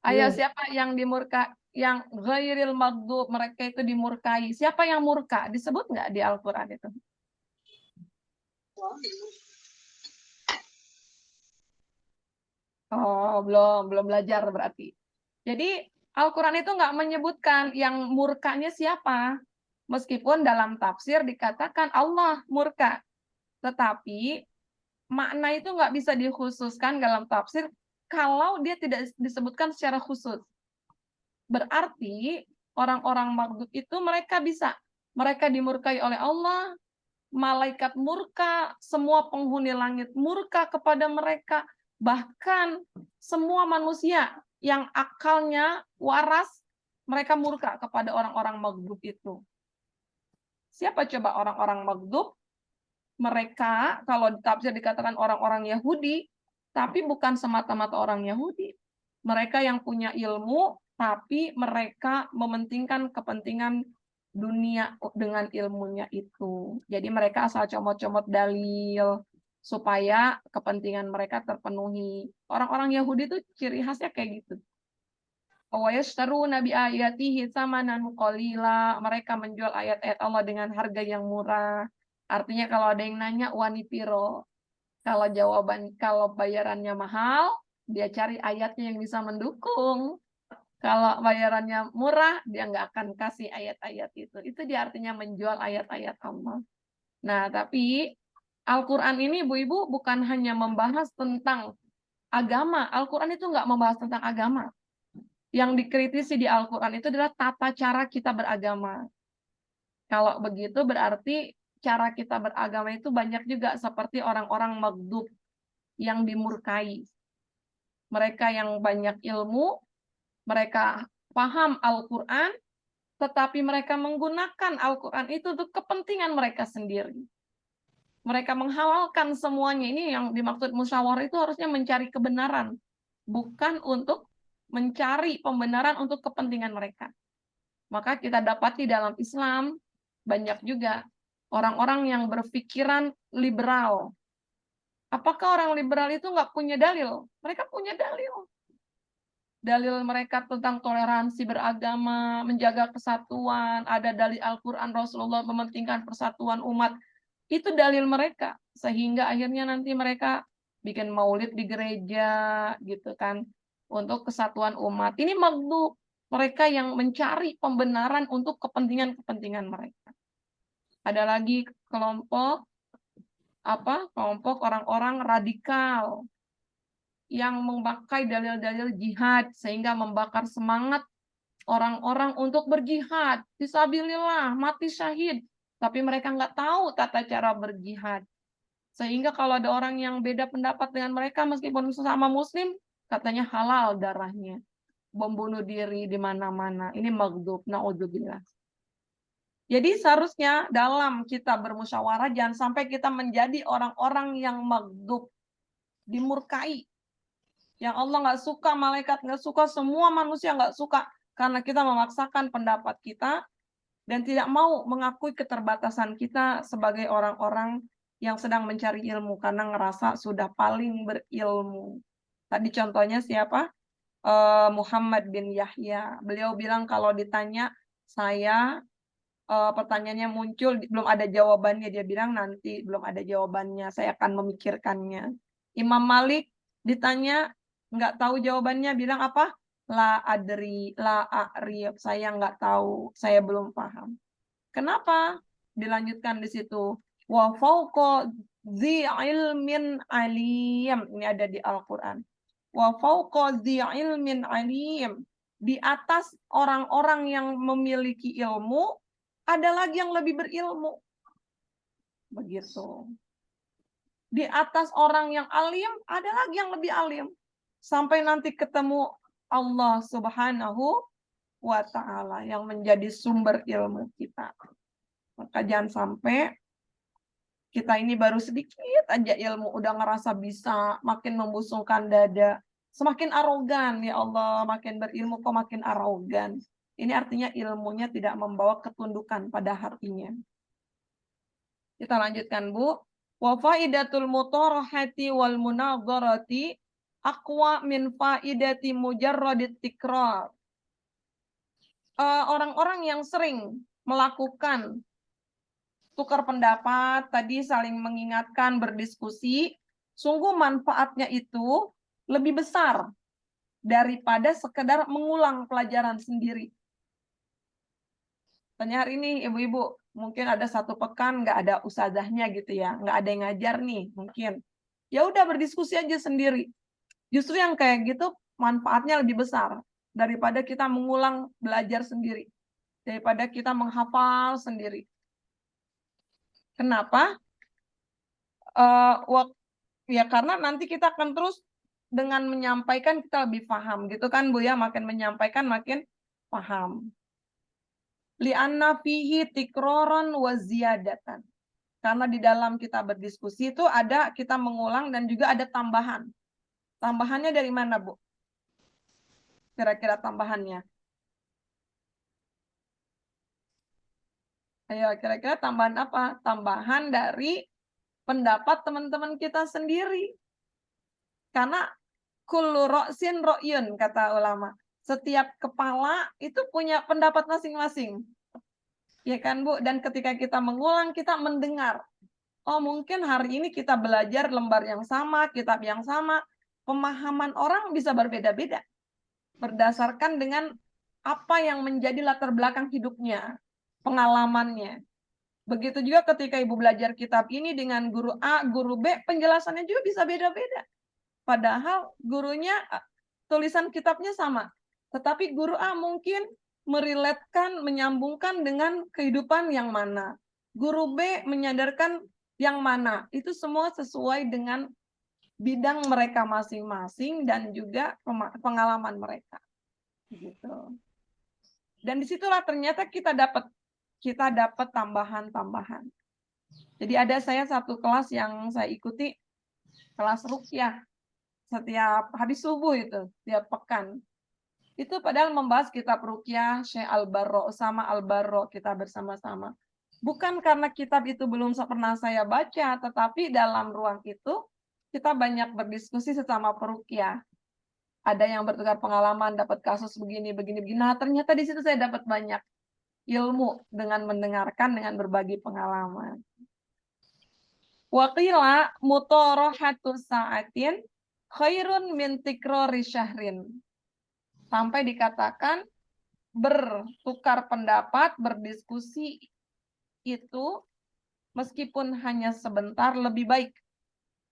Ayo siapa yang dimurka, yang ghairil maghdub, mereka itu dimurkai. Siapa yang murka? Disebut nggak di Al-Quran itu? Oh, belum belajar berarti. Jadi Al-Quran itu nggak menyebutkan yang murkanya siapa. Meskipun dalam tafsir dikatakan Allah murka, tetapi makna itu nggak bisa dikhususkan dalam tafsir kalau dia tidak disebutkan secara khusus. Berarti orang-orang maghdub itu mereka dimurkai oleh Allah, malaikat murka, semua penghuni langit murka kepada mereka, bahkan semua manusia yang akalnya waras, mereka murka kepada orang-orang maghdub itu. Siapa coba orang-orang maghdub? Mereka, kalau di tafsir dikatakan orang-orang Yahudi, tapi bukan semata-mata orang Yahudi. Mereka yang punya ilmu, tapi mereka mementingkan kepentingan dunia dengan ilmunya itu. Jadi mereka asal comot-comot dalil supaya kepentingan mereka terpenuhi. Orang-orang Yahudi itu ciri khasnya kayak gitu. Nabi ayatihi samanan qalila. Mereka menjual ayat-ayat Allah dengan harga yang murah. Artinya kalau ada yang nanya wani piro, kalau bayarannya mahal, dia cari ayatnya yang bisa mendukung. Kalau bayarannya murah, dia nggak akan kasih ayat-ayat itu. Itu dia artinya menjual ayat-ayat Allah. Nah, tapi Al-Quran ini, Ibu-Ibu, bukan hanya membahas tentang agama. Al-Quran itu nggak membahas tentang agama. Yang dikritisi di Al-Quran itu adalah tata cara kita beragama. Kalau begitu berarti cara kita beragama itu banyak juga seperti orang-orang maghdub yang dimurkai. Mereka yang banyak ilmu, mereka paham Al-Quran, tetapi mereka menggunakan Al-Quran itu untuk kepentingan mereka sendiri. Mereka menghalalkan semuanya. Ini yang dimaksud musyawarah itu harusnya mencari kebenaran, bukan untuk mencari pembenaran untuk kepentingan mereka. Maka kita dapati dalam Islam banyak juga orang-orang yang berpikiran liberal. Apakah orang liberal itu nggak punya dalil? Mereka punya dalil. Dalil mereka tentang toleransi beragama, menjaga kesatuan, ada dalil Al-Quran, Rasulullah mementingkan persatuan umat. Itu dalil mereka. Sehingga akhirnya nanti mereka bikin maulid di gereja, gitu kan, untuk kesatuan umat. Ini maghdub. Mereka yang mencari pembenaran untuk kepentingan-kepentingan mereka. Ada lagi kelompok orang-orang radikal yang memakai dalil-dalil jihad sehingga membakar semangat orang-orang untuk berjihad, fisabilillah, mati syahid. Tapi mereka nggak tahu tata cara berjihad. Sehingga kalau ada orang yang beda pendapat dengan mereka, meskipun sesama muslim, katanya halal darahnya. Membunuh diri di mana-mana. Ini maghdub, na'udzubillah. Jadi seharusnya dalam kita bermusyawarah, jangan sampai kita menjadi orang-orang yang maghdub, dimurkai. Yang Allah nggak suka, malaikat nggak suka, semua manusia nggak suka. Karena kita memaksakan pendapat kita, dan tidak mau mengakui keterbatasan kita sebagai orang-orang yang sedang mencari ilmu, karena ngerasa sudah paling berilmu. Tadi contohnya siapa? Muhammad bin Yahya. Beliau bilang kalau ditanya saya, pertanyaannya muncul, belum ada jawabannya. Dia bilang nanti belum ada jawabannya, saya akan memikirkannya. Imam Malik ditanya, nggak tahu jawabannya, bilang apa? La adri, la a'ri, saya nggak tahu, saya belum paham. Kenapa? Dilanjutkan di situ. Wa fauqa dzi ilmin alim. Ini ada di Al-Quran. Wa fauqa dzi ilmin alim. Di atas orang-orang yang memiliki ilmu, ada lagi yang lebih berilmu. Begitu. Di atas orang yang alim, ada lagi yang lebih alim. Sampai nanti ketemu Allah Subhanahu wa ta'ala yang menjadi sumber ilmu kita. Maka jangan sampai kita ini baru sedikit aja ilmu, udah ngerasa bisa, makin membusungkan dada. Semakin arogan, ya Allah, makin berilmu kok makin arogan. Ini artinya ilmunya tidak membawa ketundukan pada hatinya. Kita lanjutkan, Bu. Wa faidatul mutarahati wal munadharati aqwa min faidati mujarradit tikrar. Orang-orang yang sering melakukan tukar pendapat, tadi saling mengingatkan, berdiskusi, sungguh manfaatnya itu lebih besar daripada sekedar mengulang pelajaran sendiri. Tanya hari ini ibu-ibu, mungkin ada 1 pekan nggak ada ustazahnya gitu ya, nggak ada yang ngajar nih mungkin. Ya udah berdiskusi aja sendiri. Justru yang kayak gitu manfaatnya lebih besar daripada kita mengulang belajar sendiri, daripada kita menghafal sendiri. Kenapa? Ya karena nanti kita akan terus dengan menyampaikan kita lebih paham gitu kan Bu ya, makin menyampaikan makin paham. Li'anna fihi tikroron wa ziyadatan. Karena di dalam kita berdiskusi itu ada kita mengulang dan juga ada tambahan. Tambahannya dari mana, Bu? Kira-kira tambahannya. Ayo, kira-kira tambahan apa? Tambahan dari pendapat teman-teman kita sendiri. Karena kullu ra'sin ra'yun, kata ulama. Setiap kepala itu punya pendapat masing-masing. Ya kan, Bu? Dan ketika kita mengulang, kita mendengar. Oh, mungkin hari ini kita belajar lembar yang sama, kitab yang sama. Pemahaman orang bisa berbeda-beda. Berdasarkan dengan apa yang menjadi latar belakang hidupnya, pengalamannya. Begitu juga ketika Ibu belajar kitab ini dengan guru A, guru B, penjelasannya juga bisa beda-beda. Padahal gurunya tulisan kitabnya sama. Tetapi guru A mungkin meriletkan, menyambungkan dengan kehidupan yang mana. Guru B menyadarkan yang mana. Itu semua sesuai dengan bidang mereka masing-masing dan juga pengalaman mereka. Gitu. Dan disitulah ternyata kita dapat tambahan-tambahan. Jadi ada saya satu kelas yang saya ikuti, kelas ruqyah. Setiap habis subuh itu, tiap pekan. Itu padahal membahas kitab ruqyah Syekh Al-Barro, sama Al-Barro kita bersama-sama. Bukan karena kitab itu belum pernah saya baca, tetapi dalam ruang itu kita banyak berdiskusi sesama peruqyah. Ada yang bertukar pengalaman, dapat kasus begini. Nah, ternyata di situ saya dapat banyak ilmu dengan mendengarkan, dengan berbagi pengalaman. Waqila mutorohatu sa'atin khairun min tikrori syahrin. Sampai dikatakan bertukar pendapat, berdiskusi itu meskipun hanya sebentar lebih baik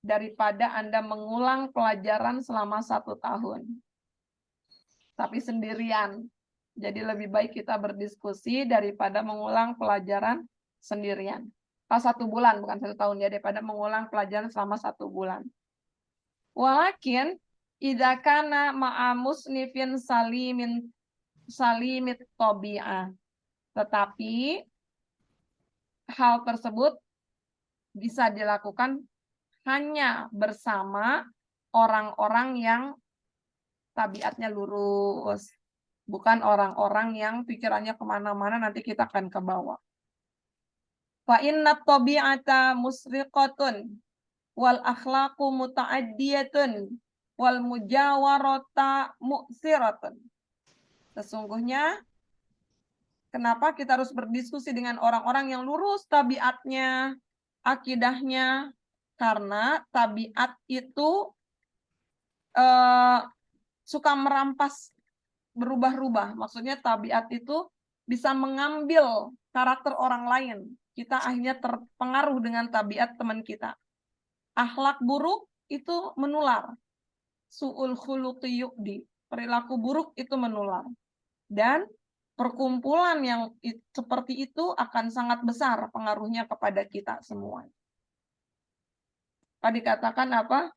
daripada Anda mengulang pelajaran selama 1 tahun. Tapi sendirian. Jadi lebih baik kita berdiskusi daripada mengulang pelajaran sendirian. 1 bulan, bukan 1 tahun ya, daripada mengulang pelajaran selama 1 bulan. Walakin idza kana ma'a musnifin salimit tabi'ah. Tetapi hal tersebut bisa dilakukan hanya bersama orang-orang yang tabiatnya lurus, bukan orang-orang yang pikirannya kemana-mana nanti kita akan ke bawah. Fa inna tabi'ata musriqatun wal akhlaqu muta'addiyatun wal mujawarata mu'siratun. Sesungguhnya kenapa kita harus berdiskusi dengan orang-orang yang lurus tabiatnya, akidahnya? Karena tabiat itu suka merampas, berubah-ubah. Maksudnya tabiat itu bisa mengambil karakter orang lain. Kita akhirnya terpengaruh dengan tabiat teman kita. Akhlak buruk itu menular. Su'ul khuluqi yu'di. Perilaku buruk itu menular. Dan perkumpulan yang seperti itu akan sangat besar pengaruhnya kepada kita semua. Tadi dikatakan apa?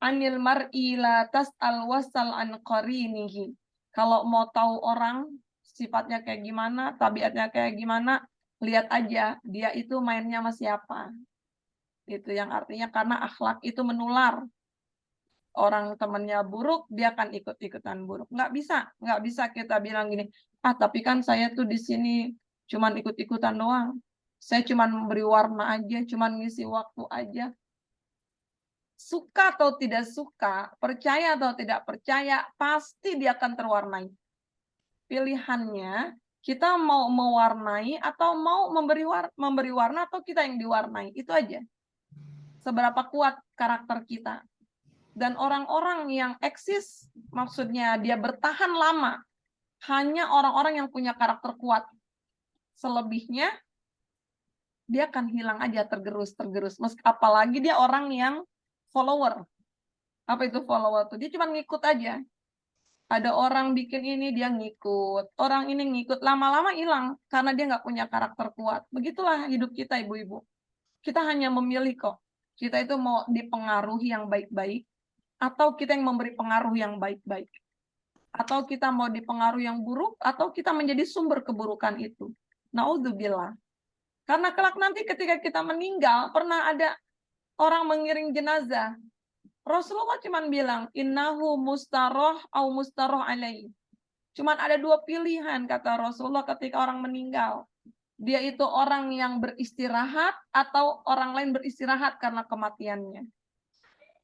Anil mar'i la tas'al wasal an qarinihi. Kalau mau tahu orang sifatnya kayak gimana, tabiatnya kayak gimana, lihat aja dia itu mainnya sama siapa. Itu yang artinya karena akhlak itu menular. Orang temannya buruk, dia akan ikut-ikutan buruk. Nggak bisa kita bilang gini, tapi kan saya tuh di sini cuman ikut-ikutan doang. Saya cuman memberi warna aja, cuman ngisi waktu aja. Suka atau tidak suka, percaya atau tidak percaya, pasti dia akan terwarnai. Pilihannya, kita mau mewarnai atau mau memberi warna atau kita yang diwarnai. Itu aja. Seberapa kuat karakter kita. Dan orang-orang yang eksis, maksudnya dia bertahan lama, hanya orang-orang yang punya karakter kuat. Selebihnya dia akan hilang aja, tergerus. Apalagi dia orang yang follower. Apa itu follower tuh? Dia cuma ngikut aja. Ada orang bikin ini, dia ngikut. Orang ini ngikut. Lama-lama hilang karena dia nggak punya karakter kuat. Begitulah hidup kita, ibu-ibu. Kita hanya memilih kok. Kita itu mau dipengaruhi yang baik-baik, atau kita yang memberi pengaruh yang baik-baik. Atau kita mau dipengaruhi yang buruk, atau kita menjadi sumber keburukan itu. Naudzubillah. Karena kelak nanti ketika kita meninggal, pernah ada orang mengiring jenazah. Rasulullah cuma bilang, innahu mustaroh au mustaroh alaih. Cuman ada dua pilihan, kata Rasulullah ketika orang meninggal. Dia itu orang yang beristirahat atau orang lain beristirahat karena kematiannya.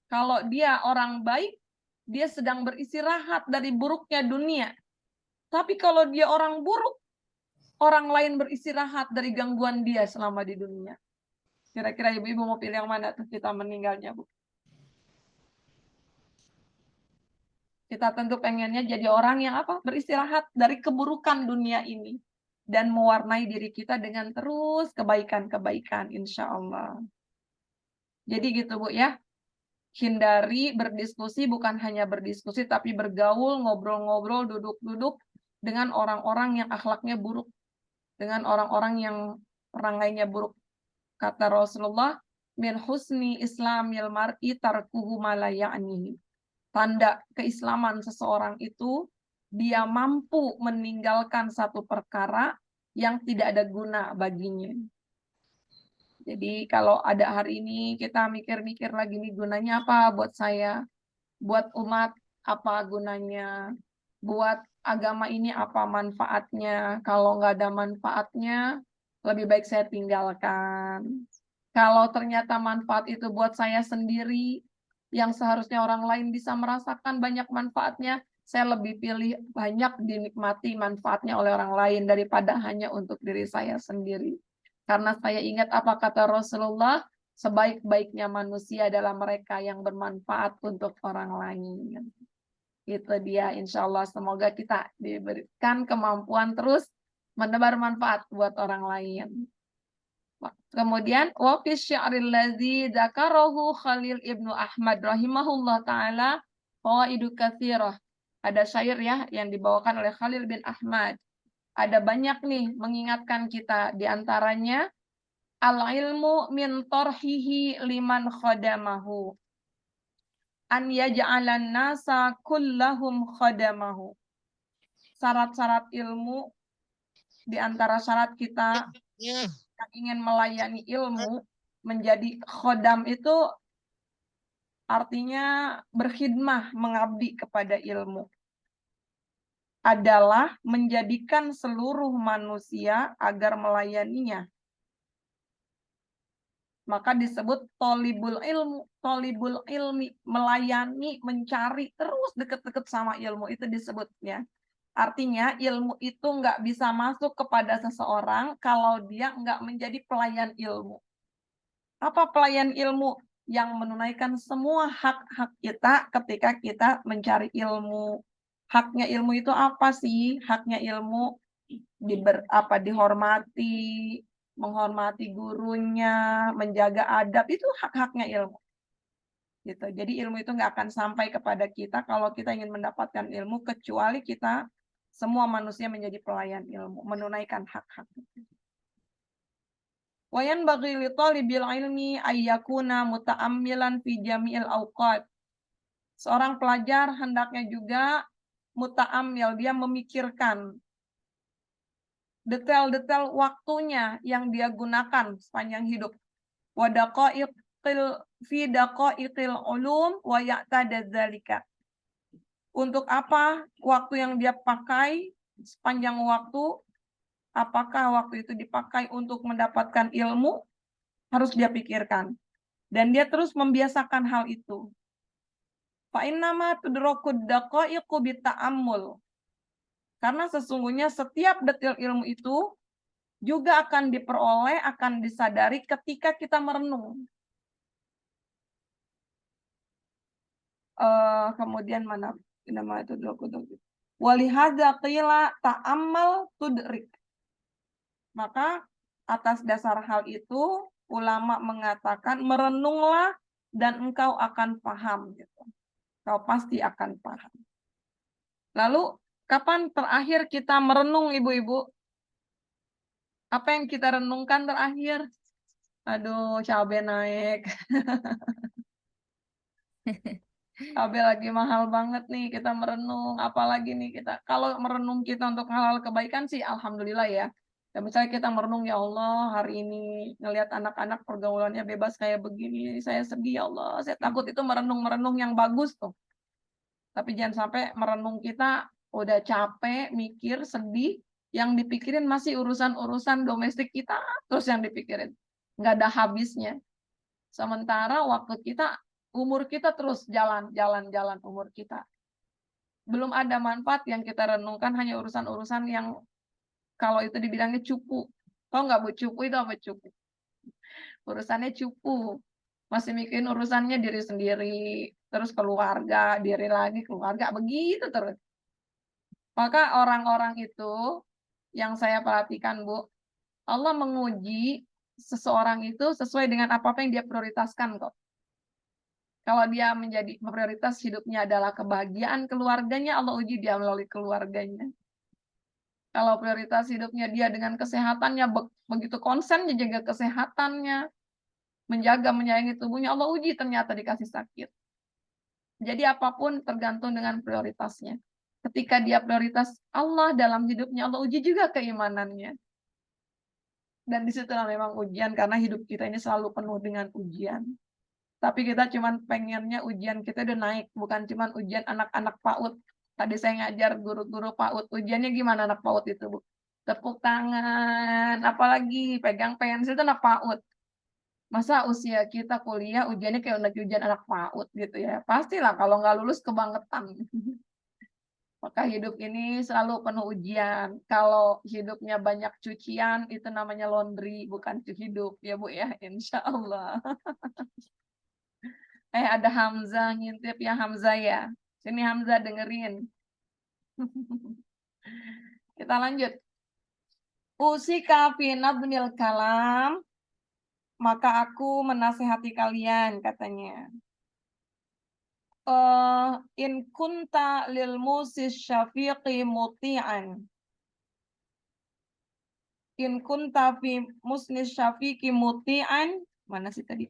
Kalau dia orang baik, dia sedang beristirahat dari buruknya dunia. Tapi kalau dia orang buruk, orang lain beristirahat dari gangguan dia selama di dunia. Kira-kira ibu-ibu mau pilih yang mana tuh kita meninggalnya, Bu? Kita tentu pengennya jadi orang yang apa? Beristirahat dari keburukan dunia ini. Dan mewarnai diri kita dengan terus kebaikan-kebaikan, insya Allah. Jadi gitu, Bu, ya. Hindari berdiskusi, bukan hanya berdiskusi, tapi bergaul, ngobrol-ngobrol, duduk-duduk dengan orang-orang yang akhlaknya buruk. Dengan orang-orang yang perangainya buruk. Kata Rasulullah, min husni islamil mar'i tarkuhu ma la ya'nihi. Tanda keislaman seseorang itu, dia mampu meninggalkan satu perkara yang tidak ada guna baginya. Jadi kalau ada hari ini kita mikir-mikir lagi nih, gunanya apa buat saya? Buat umat apa gunanya? Buat agama ini apa manfaatnya? Kalau nggak ada manfaatnya, lebih baik saya tinggalkan. Kalau ternyata manfaat itu buat saya sendiri, yang seharusnya orang lain bisa merasakan banyak manfaatnya, saya lebih pilih banyak dinikmati manfaatnya oleh orang lain daripada hanya untuk diri saya sendiri. Karena saya ingat apa kata Rasulullah, sebaik-baiknya manusia adalah mereka yang bermanfaat untuk orang lain. Itu dia, insya Allah semoga kita diberikan kemampuan terus menebar manfaat buat orang lain. Kemudian wa fi syi'ril ladzi dzakarahu Khalil Ibnu Ahmad rahimahullah taala fawaidu katsirah. Ada syair ya yang dibawakan oleh Khalil bin Ahmad. Ada banyak nih mengingatkan kita, di antaranya al ilmu min tarhihi liman khadamahu an yaj'alan nasa kullahum khadamahu. Syarat-syarat ilmu, di antara syarat kita yang ingin melayani ilmu, menjadi khodam itu artinya berkhidmah, mengabdi kepada ilmu. Adalah menjadikan seluruh manusia agar melayaninya. Maka disebut tolibul ilmi, melayani, mencari, terus deket-deket sama ilmu, itu disebutnya. Artinya ilmu itu nggak bisa masuk kepada seseorang kalau dia nggak menjadi pelayan ilmu. Apa pelayan ilmu? Yang menunaikan semua hak-hak kita ketika kita mencari ilmu. Haknya ilmu itu apa sih? Haknya ilmu dihormati, menghormati gurunya, menjaga adab, itu hak-haknya ilmu. Gitu. Jadi ilmu itu nggak akan sampai kepada kita kalau kita ingin mendapatkan ilmu, kecuali kita semua manusia menjadi pelayan ilmu, menunaikan hak-hak. Wayan bagi li talibil ilmi ayyakuna muta'ammilan fi jami'il awqat. Seorang pelajar hendaknya juga muta'ammil, dia memikirkan detail-detail waktunya yang dia gunakan sepanjang hidup. Wa daqaiqil fi daqaiqil ulum wa ya'tada dzalika. Untuk apa waktu yang dia pakai sepanjang waktu? Apakah waktu itu dipakai untuk mendapatkan ilmu? Harus dia pikirkan. Dan dia terus membiasakan hal itu. Fa innama tudrakud daqaiqu bita'ammul. Karena sesungguhnya setiap detail ilmu itu juga akan diperoleh, akan disadari ketika kita merenung. Kemudian mana nama itu? Walihadza qila ta'ammal tudrik. Maka atas dasar hal itu, ulama mengatakan merenunglah dan engkau akan paham. Gitu. Kau pasti akan paham. Lalu, kapan terakhir kita merenung, Ibu-ibu? Apa yang kita renungkan terakhir? Aduh, cabai naik. Cabai lagi mahal banget nih, kita merenung. Apalagi nih kita, kalau merenung kita untuk hal-hal kebaikan sih, alhamdulillah ya. Dan misalnya kita merenung, ya Allah, hari ini ngelihat anak-anak pergaulannya bebas kayak begini, saya sedih, ya Allah, saya takut. Itu merenung-merenung yang bagus tuh. Tapi jangan sampai merenung kita udah capek, mikir, sedih, yang dipikirin masih urusan-urusan domestik kita, terus yang dipikirin. Nggak ada habisnya. Sementara waktu kita, umur kita terus jalan umur kita. Belum ada manfaat yang kita renungkan, hanya urusan-urusan yang kalau itu dibilangnya cupu. Tahu nggak Bu, cupu itu apa cupu? Urusannya cupu. Masih mikirin urusannya diri sendiri, terus keluarga, diri lagi, keluarga, begitu terus. Maka orang-orang itu yang saya perhatikan, Bu, Allah menguji seseorang itu sesuai dengan apa-apa yang dia prioritaskan kok. Kalau dia menjadi prioritas hidupnya adalah kebahagiaan keluarganya, Allah uji dia melalui keluarganya. Kalau prioritas hidupnya dia dengan kesehatannya, begitu konsen menjaga kesehatannya, menjaga menyayangi tubuhnya, Allah uji ternyata dikasih sakit. Jadi apapun tergantung dengan prioritasnya. Ketika dia prioritas Allah dalam hidupnya, Allah uji juga keimanannya. Dan disitulah memang ujian, karena hidup kita ini selalu penuh dengan ujian. Tapi kita cuman pengennya ujian kita udah naik, bukan cuman ujian anak-anak PAUD. Tadi saya ngajar guru-guru PAUD, ujiannya gimana anak PAUD itu, Bu? Tepuk tangan, apalagi pegang pensil itu anak PAUD. Masa usia kita kuliah ujiannya kayak ujian anak PAUD gitu ya? Pastilah kalau nggak lulus kebangetan. Maka hidup ini selalu penuh ujian. Kalau hidupnya banyak cucian, itu namanya laundry, bukan cuci hidup ya Bu ya, insya Allah. Ada Hamzah ngintip ya, Hamzah ya. Sini Hamzah dengerin. Kita lanjut. Usika fi nadmil kalam, maka aku menasehati kalian, katanya. In kunta lil musis syafiqi muti'an. In kunta fi musnis syafiqi muti'an. Mana sih tadi?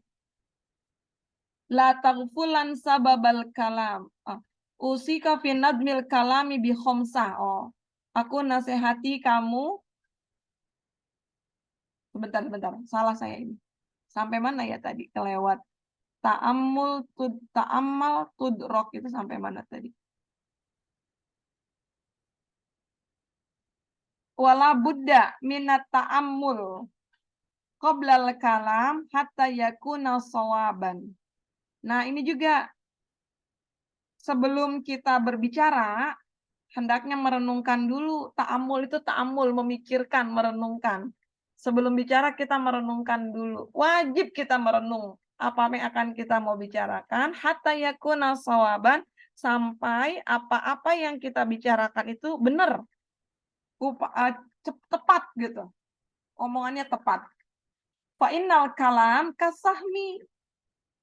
La taghfulan sababal kalam. Usika fi nadmil kalami bi khomsah. Aku nasihati kamu. Sebentar. Salah saya ini. Sampai mana ya tadi? Kelewat. Ta'ammal tudrok itu sampai mana tadi? Wala budda minat ta'ammul qoblal kalam hatta yakuna sawaban. Nah, ini juga sebelum kita berbicara, hendaknya merenungkan dulu. Ta'ammul itu ta'ammul, memikirkan, merenungkan. Sebelum bicara kita merenungkan dulu. Wajib kita merenung apa yang akan kita mau bicarakan. Hatta yakuna sawaban, sampai apa-apa yang kita bicarakan itu benar. Tepat gitu. Omongannya tepat. Fa'innal kalam kasahmi.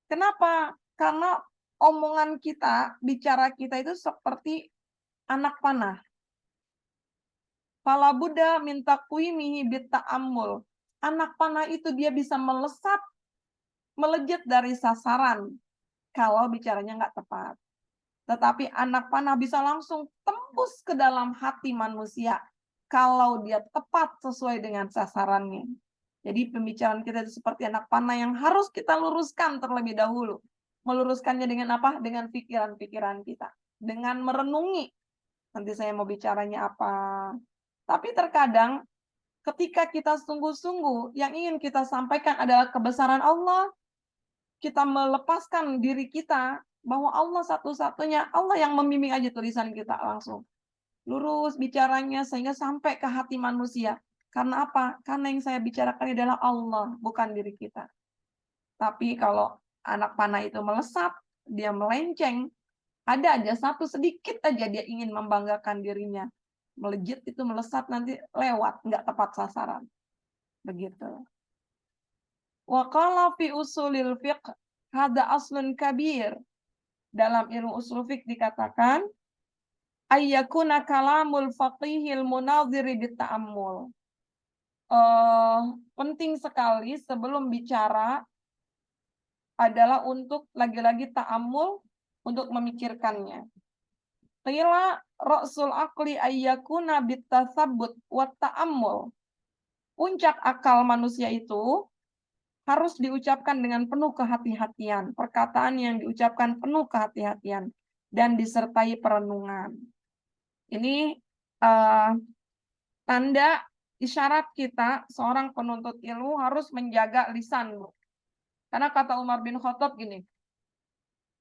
Kenapa? Karena omongan kita, bicara kita itu seperti anak panah. Fala Buddha minta kuimihi bitta'ammul. Anak panah itu dia bisa melesat, melejit dari sasaran kalau bicaranya nggak tepat. Tetapi anak panah bisa langsung tembus ke dalam hati manusia kalau dia tepat sesuai dengan sasarannya. Jadi pembicaraan kita itu seperti anak panah yang harus kita luruskan terlebih dahulu. Meluruskannya dengan apa? Dengan pikiran-pikiran kita. Dengan merenungi. Nanti saya mau bicaranya apa. Tapi terkadang ketika kita sungguh-sungguh, yang ingin kita sampaikan adalah kebesaran Allah. Kita melepaskan diri kita bahwa Allah satu-satunya, Allah yang membimbing aja tulisan kita langsung. Lurus bicaranya sehingga sampai ke hati manusia. Karena apa? Karena yang saya bicarakan adalah Allah, bukan diri kita. Tapi kalau anak panah itu melesat, dia melenceng, ada aja satu sedikit aja dia ingin membanggakan dirinya. Melejit itu melesat nanti lewat, nggak tepat sasaran. Begitu. Wa qala fi usulil fiqh hada aslun kabir. Dalam ilmu usul fiqh dikatakan ayyakuna kalamul faqihil munadhiri bita'ammul. Penting sekali sebelum bicara adalah untuk lagi-lagi ta'ammul, untuk memikirkannya. Qila ra'sul aqli ayyakuna bitatsabbut wa ta'ammul. Puncak akal manusia itu harus diucapkan dengan penuh kehati-hatian. Perkataan yang diucapkan penuh kehati-hatian dan disertai perenungan. Ini tanda isyarat kita, seorang penuntut ilmu harus menjaga lisan. Karena kata Umar bin Khattab gini,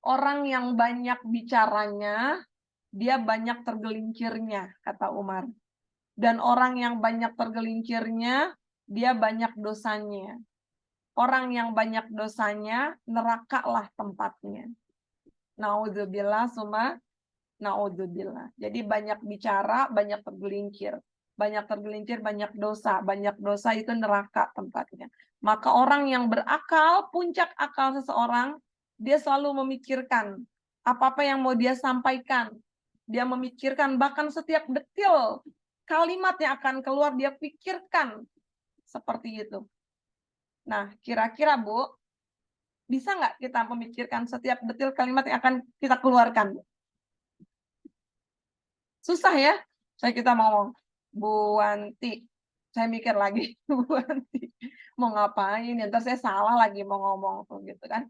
orang yang banyak bicaranya, dia banyak tergelincirnya, kata Umar. Dan orang yang banyak tergelincirnya, dia banyak dosanya. Orang yang banyak dosanya, nerakalah tempatnya. Naudzubillah, summa naudzubillah. Jadi banyak bicara, banyak tergelincir. Banyak tergelincir, banyak dosa. Banyak dosa itu neraka tempatnya. Maka orang yang berakal, puncak akal seseorang, dia selalu memikirkan apa-apa yang mau dia sampaikan. Dia memikirkan bahkan setiap detil kalimat yang akan keluar, dia pikirkan. Seperti itu. Nah, kira-kira Bu, bisa nggak kita memikirkan setiap detil kalimat yang akan kita keluarkan? Susah ya? Kita ngomong, Bu Wanti, saya mikir lagi, Bu Wanti, mau ngapain? Ntar saya salah lagi mau ngomong tuh gitu kan?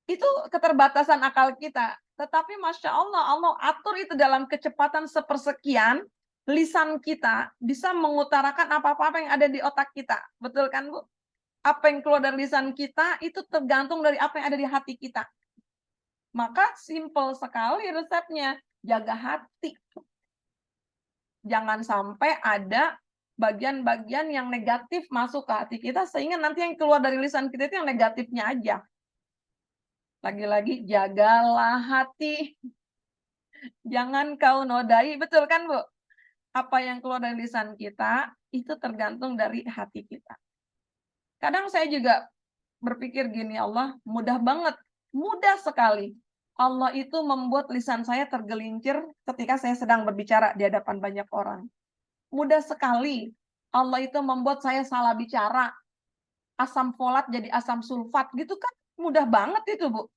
Itu keterbatasan akal kita. Tetapi Masya Allah, Allah atur itu dalam kecepatan sepersekian, lisan kita bisa mengutarakan apa-apa yang ada di otak kita. Betul kan Bu? Apa yang keluar dari lisan kita itu tergantung dari apa yang ada di hati kita. Maka simple sekali resepnya, jaga hati. Jangan sampai ada bagian-bagian yang negatif masuk ke hati kita, sehingga nanti yang keluar dari lisan kita itu yang negatifnya aja. Lagi-lagi jagalah hati. Jangan kau nodai, betul kan Bu? Apa yang keluar dari lisan kita itu tergantung dari hati kita. Kadang saya juga berpikir gini, Allah mudah banget, mudah sekali. Allah itu membuat lisan saya tergelincir ketika saya sedang berbicara di hadapan banyak orang. Mudah sekali. Allah itu membuat saya salah bicara. Asam folat jadi asam sulfat gitu kan. Mudah banget itu Bu.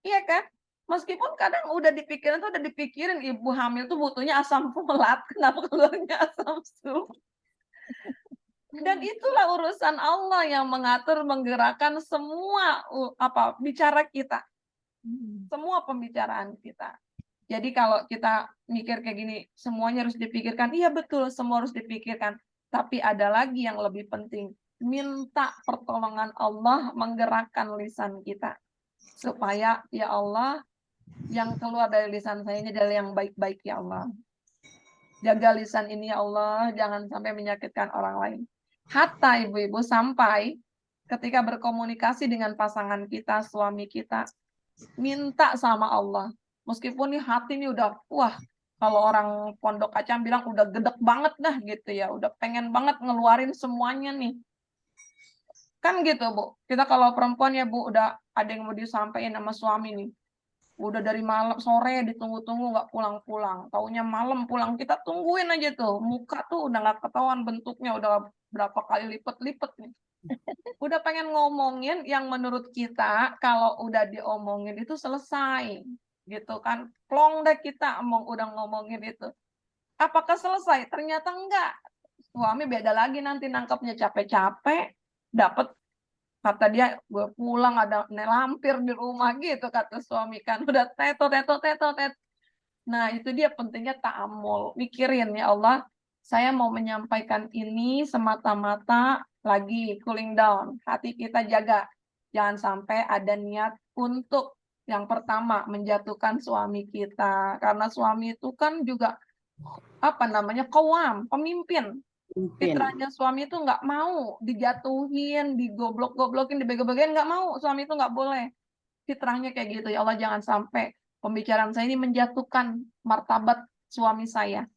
Iya kan? Meskipun kadang udah dipikirin ibu hamil tuh butuhnya asam folat. Kenapa keluarnya asam sulfat? Dan itulah urusan Allah yang mengatur, menggerakkan semua bicara kita. Semua pembicaraan kita. Jadi kalau kita mikir kayak gini, semuanya harus dipikirkan. Iya betul, semua harus dipikirkan. Tapi ada lagi yang lebih penting. Minta pertolongan Allah menggerakkan lisan kita. Supaya ya Allah, yang keluar dari lisan saya ini adalah yang baik-baik ya Allah. Jaga lisan ini ya Allah, jangan sampai menyakitkan orang lain. Hatta ibu-ibu sampai ketika berkomunikasi dengan pasangan kita, suami kita, minta sama Allah. Meskipun nih hati ini udah, wah, kalau orang pondok kacang bilang udah gedek banget dah gitu ya, udah pengen banget ngeluarin semuanya nih. Kan gitu Bu, kita kalau perempuan ya Bu, udah ada yang mau disampaikan sama suami nih. Udah dari malam sore ditunggu-tunggu nggak pulang-pulang. Taunya malam pulang, kita tungguin aja tuh. Muka tuh udah nggak ketahuan bentuknya, udah berapa kali lipet-lipet nih. Udah pengen ngomongin yang menurut kita kalau udah diomongin itu selesai. Gitu kan. Plong deh kita udah ngomongin itu. Apakah selesai? Ternyata enggak. Suami beda lagi nanti nangkepnya capek-capek. Dapat kata dia, gue pulang ada lampir di rumah gitu, kata suami kan. Udah tetot. Nah, itu dia pentingnya ta'amul. Mikirin ya Allah, saya mau menyampaikan ini semata-mata lagi cooling down. Hati kita jaga. Jangan sampai ada niat untuk yang pertama menjatuhkan suami kita. Karena suami itu kan juga qawam, pemimpin. Fitrahnya suami itu nggak mau dijatuhin, digoblok-goblokin, dibego-begoin, nggak mau. Suami itu nggak boleh. Fitrahnya kayak gitu. Ya Allah, jangan sampai pembicaraan saya ini menjatuhkan martabat suami saya.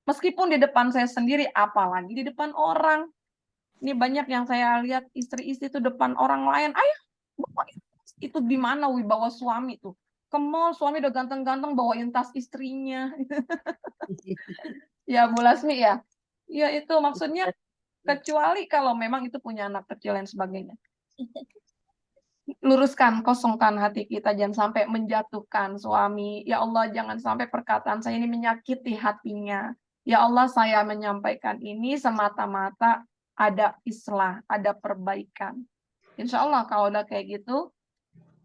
Meskipun di depan saya sendiri, apalagi di depan orang. Ini banyak yang saya lihat istri-istri itu depan orang lain. Ayah, bawa itu gimana wibawa suami tuh? Ke mall, suami udah ganteng-ganteng bawain tas istrinya. Ya, Bu Lasmi ya. Ya itu maksudnya kecuali kalau memang itu punya anak kecil dan sebagainya. Luruskan, kosongkan hati kita, jangan sampai menjatuhkan suami. Ya Allah, jangan sampai perkataan saya ini menyakiti hatinya. Ya Allah, saya menyampaikan ini semata-mata ada islah, ada perbaikan. Insya Allah kalau udah kayak gitu,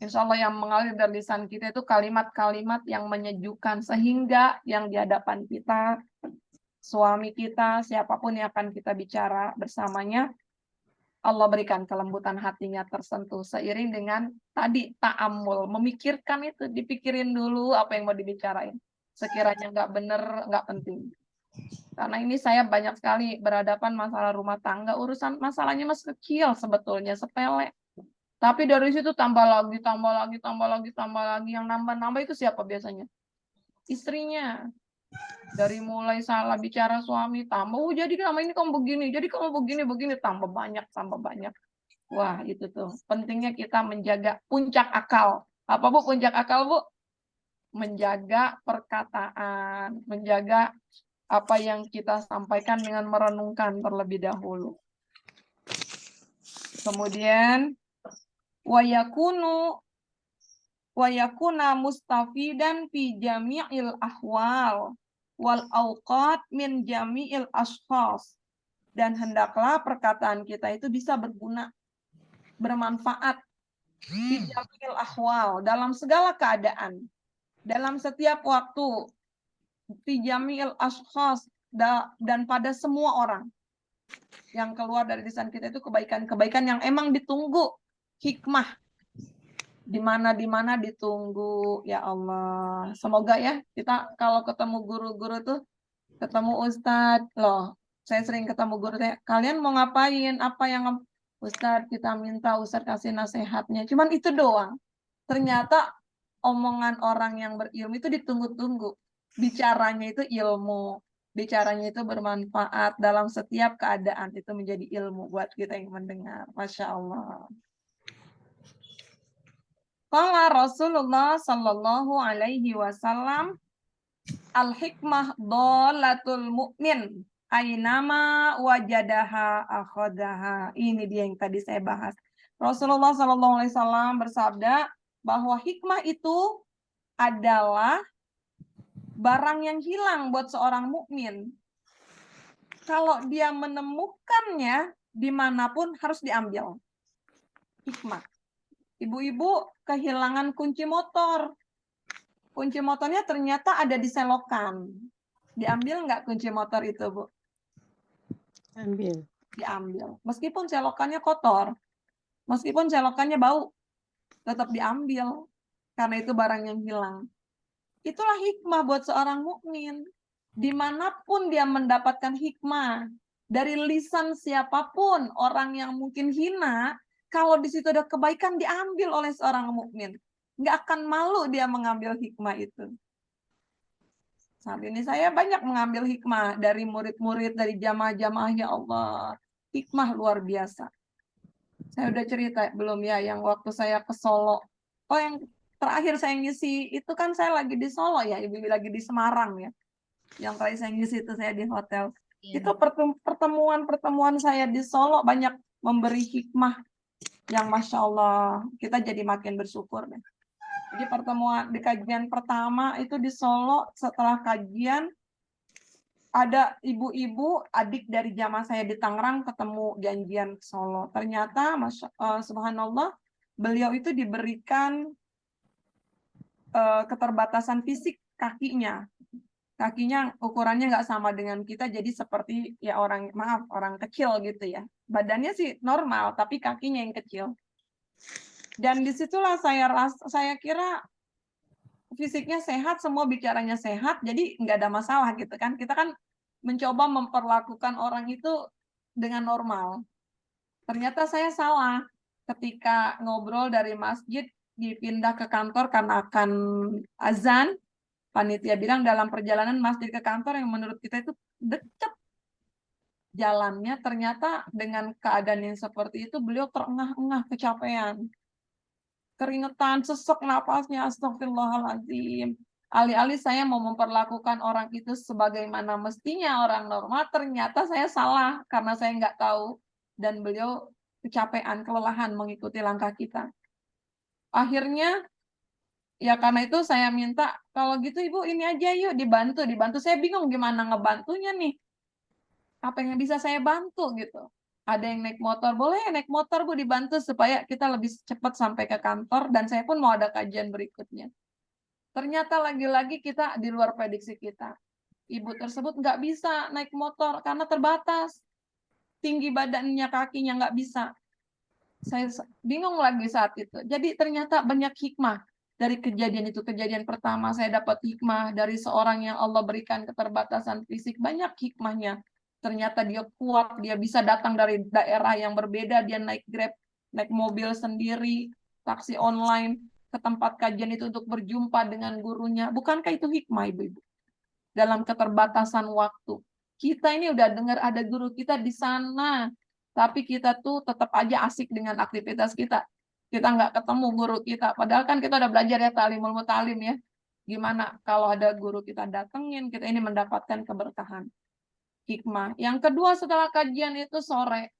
insya Allah yang mengalir dari lisan kita itu kalimat-kalimat yang menyejukkan, sehingga yang di hadapan kita, suami kita, siapapun yang akan kita bicara bersamanya, Allah berikan kelembutan hatinya tersentuh seiring dengan tadi ta'amul, memikirkan itu, dipikirin dulu apa yang mau dibicarain. Sekiranya nggak bener, nggak penting. Karena ini saya banyak sekali berhadapan masalah rumah tangga, urusan masalahnya masih kecil sebetulnya, sepele. Tapi dari situ tambah lagi, tambah lagi, tambah lagi, tambah lagi. Yang nambah-nambah itu siapa biasanya? Istrinya. Dari mulai salah bicara suami, tambah, oh jadi selama ini kamu begini, jadi kamu begini, tambah banyak, tambah banyak. Wah, itu tuh. Pentingnya kita menjaga puncak akal. Apa, Bu, puncak akal, Bu? Menjaga perkataan, menjaga apa yang kita sampaikan dengan merenungkan terlebih dahulu. Kemudian, wayakuna mustafidan fi jami'il ahwal wal awqat min jami'il ashkhas. Dan hendaklah perkataan kita itu bisa berguna, bermanfaat fi jami'il ahwal, dalam segala keadaan, dalam setiap waktu, fi jami'il ashkhas, dan pada semua orang. Yang keluar dari lisan kita itu kebaikan-kebaikan yang emang ditunggu, hikmah. Di mana ditunggu, ya Allah. Semoga ya kita kalau ketemu guru-guru tuh, ketemu ustadz, loh saya sering ketemu guru, kalian mau ngapain, apa yang ustadz kita minta, ustadz kasih nasihatnya, cuman itu doang. Ternyata omongan orang yang berilmu itu ditunggu-tunggu, bicaranya itu ilmu, bicaranya itu bermanfaat dalam setiap keadaan, itu menjadi ilmu buat kita yang mendengar. Masya Allah. Qala Rasulullah sallallahu alaihi wasallam, al-hikmah dhalatul mu'min ainama wajadaha akhadaha. Ini dia yang tadi saya bahas. Rasulullah sallallahu alaihi wasallam bersabda bahwa hikmah itu adalah barang yang hilang buat seorang mukmin. Kalau dia menemukannya dimanapun harus diambil. Hikmah. Ibu-ibu kehilangan kunci motor. Kunci motornya ternyata ada di selokan. Diambil nggak kunci motor itu, Bu? Ambil. Diambil. Meskipun selokannya kotor, meskipun selokannya bau, tetap diambil. Karena itu barang yang hilang. Itulah hikmah buat seorang mukmin. Dimanapun dia mendapatkan hikmah, dari lisan siapapun, orang yang mungkin hina, kalau di situ ada kebaikan diambil oleh seorang mukmin. Nggak akan malu dia mengambil hikmah itu. Saat ini saya banyak mengambil hikmah dari murid-murid, dari jamaah-jamaah, ya Allah. Hikmah luar biasa. Saya udah cerita belum ya, yang waktu saya ke Solo. Oh, yang terakhir saya ngisi, itu kan saya lagi di Solo ya, ibu lagi di Semarang ya. Yang terakhir saya ngisi itu saya di hotel. Itu pertemuan-pertemuan saya di Solo banyak memberi hikmah yang Masya Allah, kita jadi makin bersyukur deh. Jadi pertemuan di kajian pertama itu di Solo, setelah kajian ada ibu-ibu adik dari jamaah saya di Tangerang ketemu janjian ke Solo. Ternyata subhanallah, beliau itu diberikan keterbatasan fisik kakinya. Kakinya ukurannya nggak sama dengan kita, jadi seperti ya orang kecil gitu ya. Badannya sih normal, tapi kakinya yang kecil. Dan disitulah saya kira fisiknya sehat, semua bicaranya sehat, jadi nggak ada masalah gitu kan. Kita kan mencoba memperlakukan orang itu dengan normal. Ternyata saya salah ketika ngobrol dari masjid dipindah ke kantor karena akan azan. Panitia bilang dalam perjalanan masjid ke kantor yang menurut kita itu dekat jalannya, ternyata dengan keadaan yang seperti itu beliau terengah-engah, kecapean, keringetan, sesek napasnya, astagfirullahaladzim. Alih-alih saya mau memperlakukan orang itu sebagaimana mestinya orang normal, ternyata saya salah karena saya nggak tahu. Dan beliau kecapean, kelelahan mengikuti langkah kita. Akhirnya, ya karena itu saya minta, kalau gitu Ibu ini aja yuk dibantu. Saya bingung gimana ngebantunya nih. Apa yang bisa saya bantu gitu. Ada yang naik motor, boleh naik motor Bu dibantu supaya kita lebih cepat sampai ke kantor dan saya pun mau ada kajian berikutnya. Ternyata lagi-lagi kita di luar prediksi kita. Ibu tersebut nggak bisa naik motor karena terbatas. Tinggi badannya, kakinya nggak bisa. Saya bingung lagi saat itu. Jadi ternyata banyak hikmah dari kejadian itu. Kejadian pertama saya dapat hikmah dari seorang yang Allah berikan keterbatasan fisik. Banyak hikmahnya. Ternyata dia kuat, dia bisa datang dari daerah yang berbeda, dia naik Grab, naik mobil sendiri, taksi online, ke tempat kajian itu untuk berjumpa dengan gurunya. Bukankah itu hikmah, Ibu-Ibu? Dalam keterbatasan waktu. Kita ini udah dengar ada guru kita di sana, tapi kita tuh tetap aja asik dengan aktivitas kita. Kita nggak ketemu guru kita. Padahal kan kita udah belajar ya ta'limul muta'alim ya. Gimana kalau ada guru kita datengin, kita ini mendapatkan keberkahan. Hikmah. Yang kedua setelah kajian itu sore.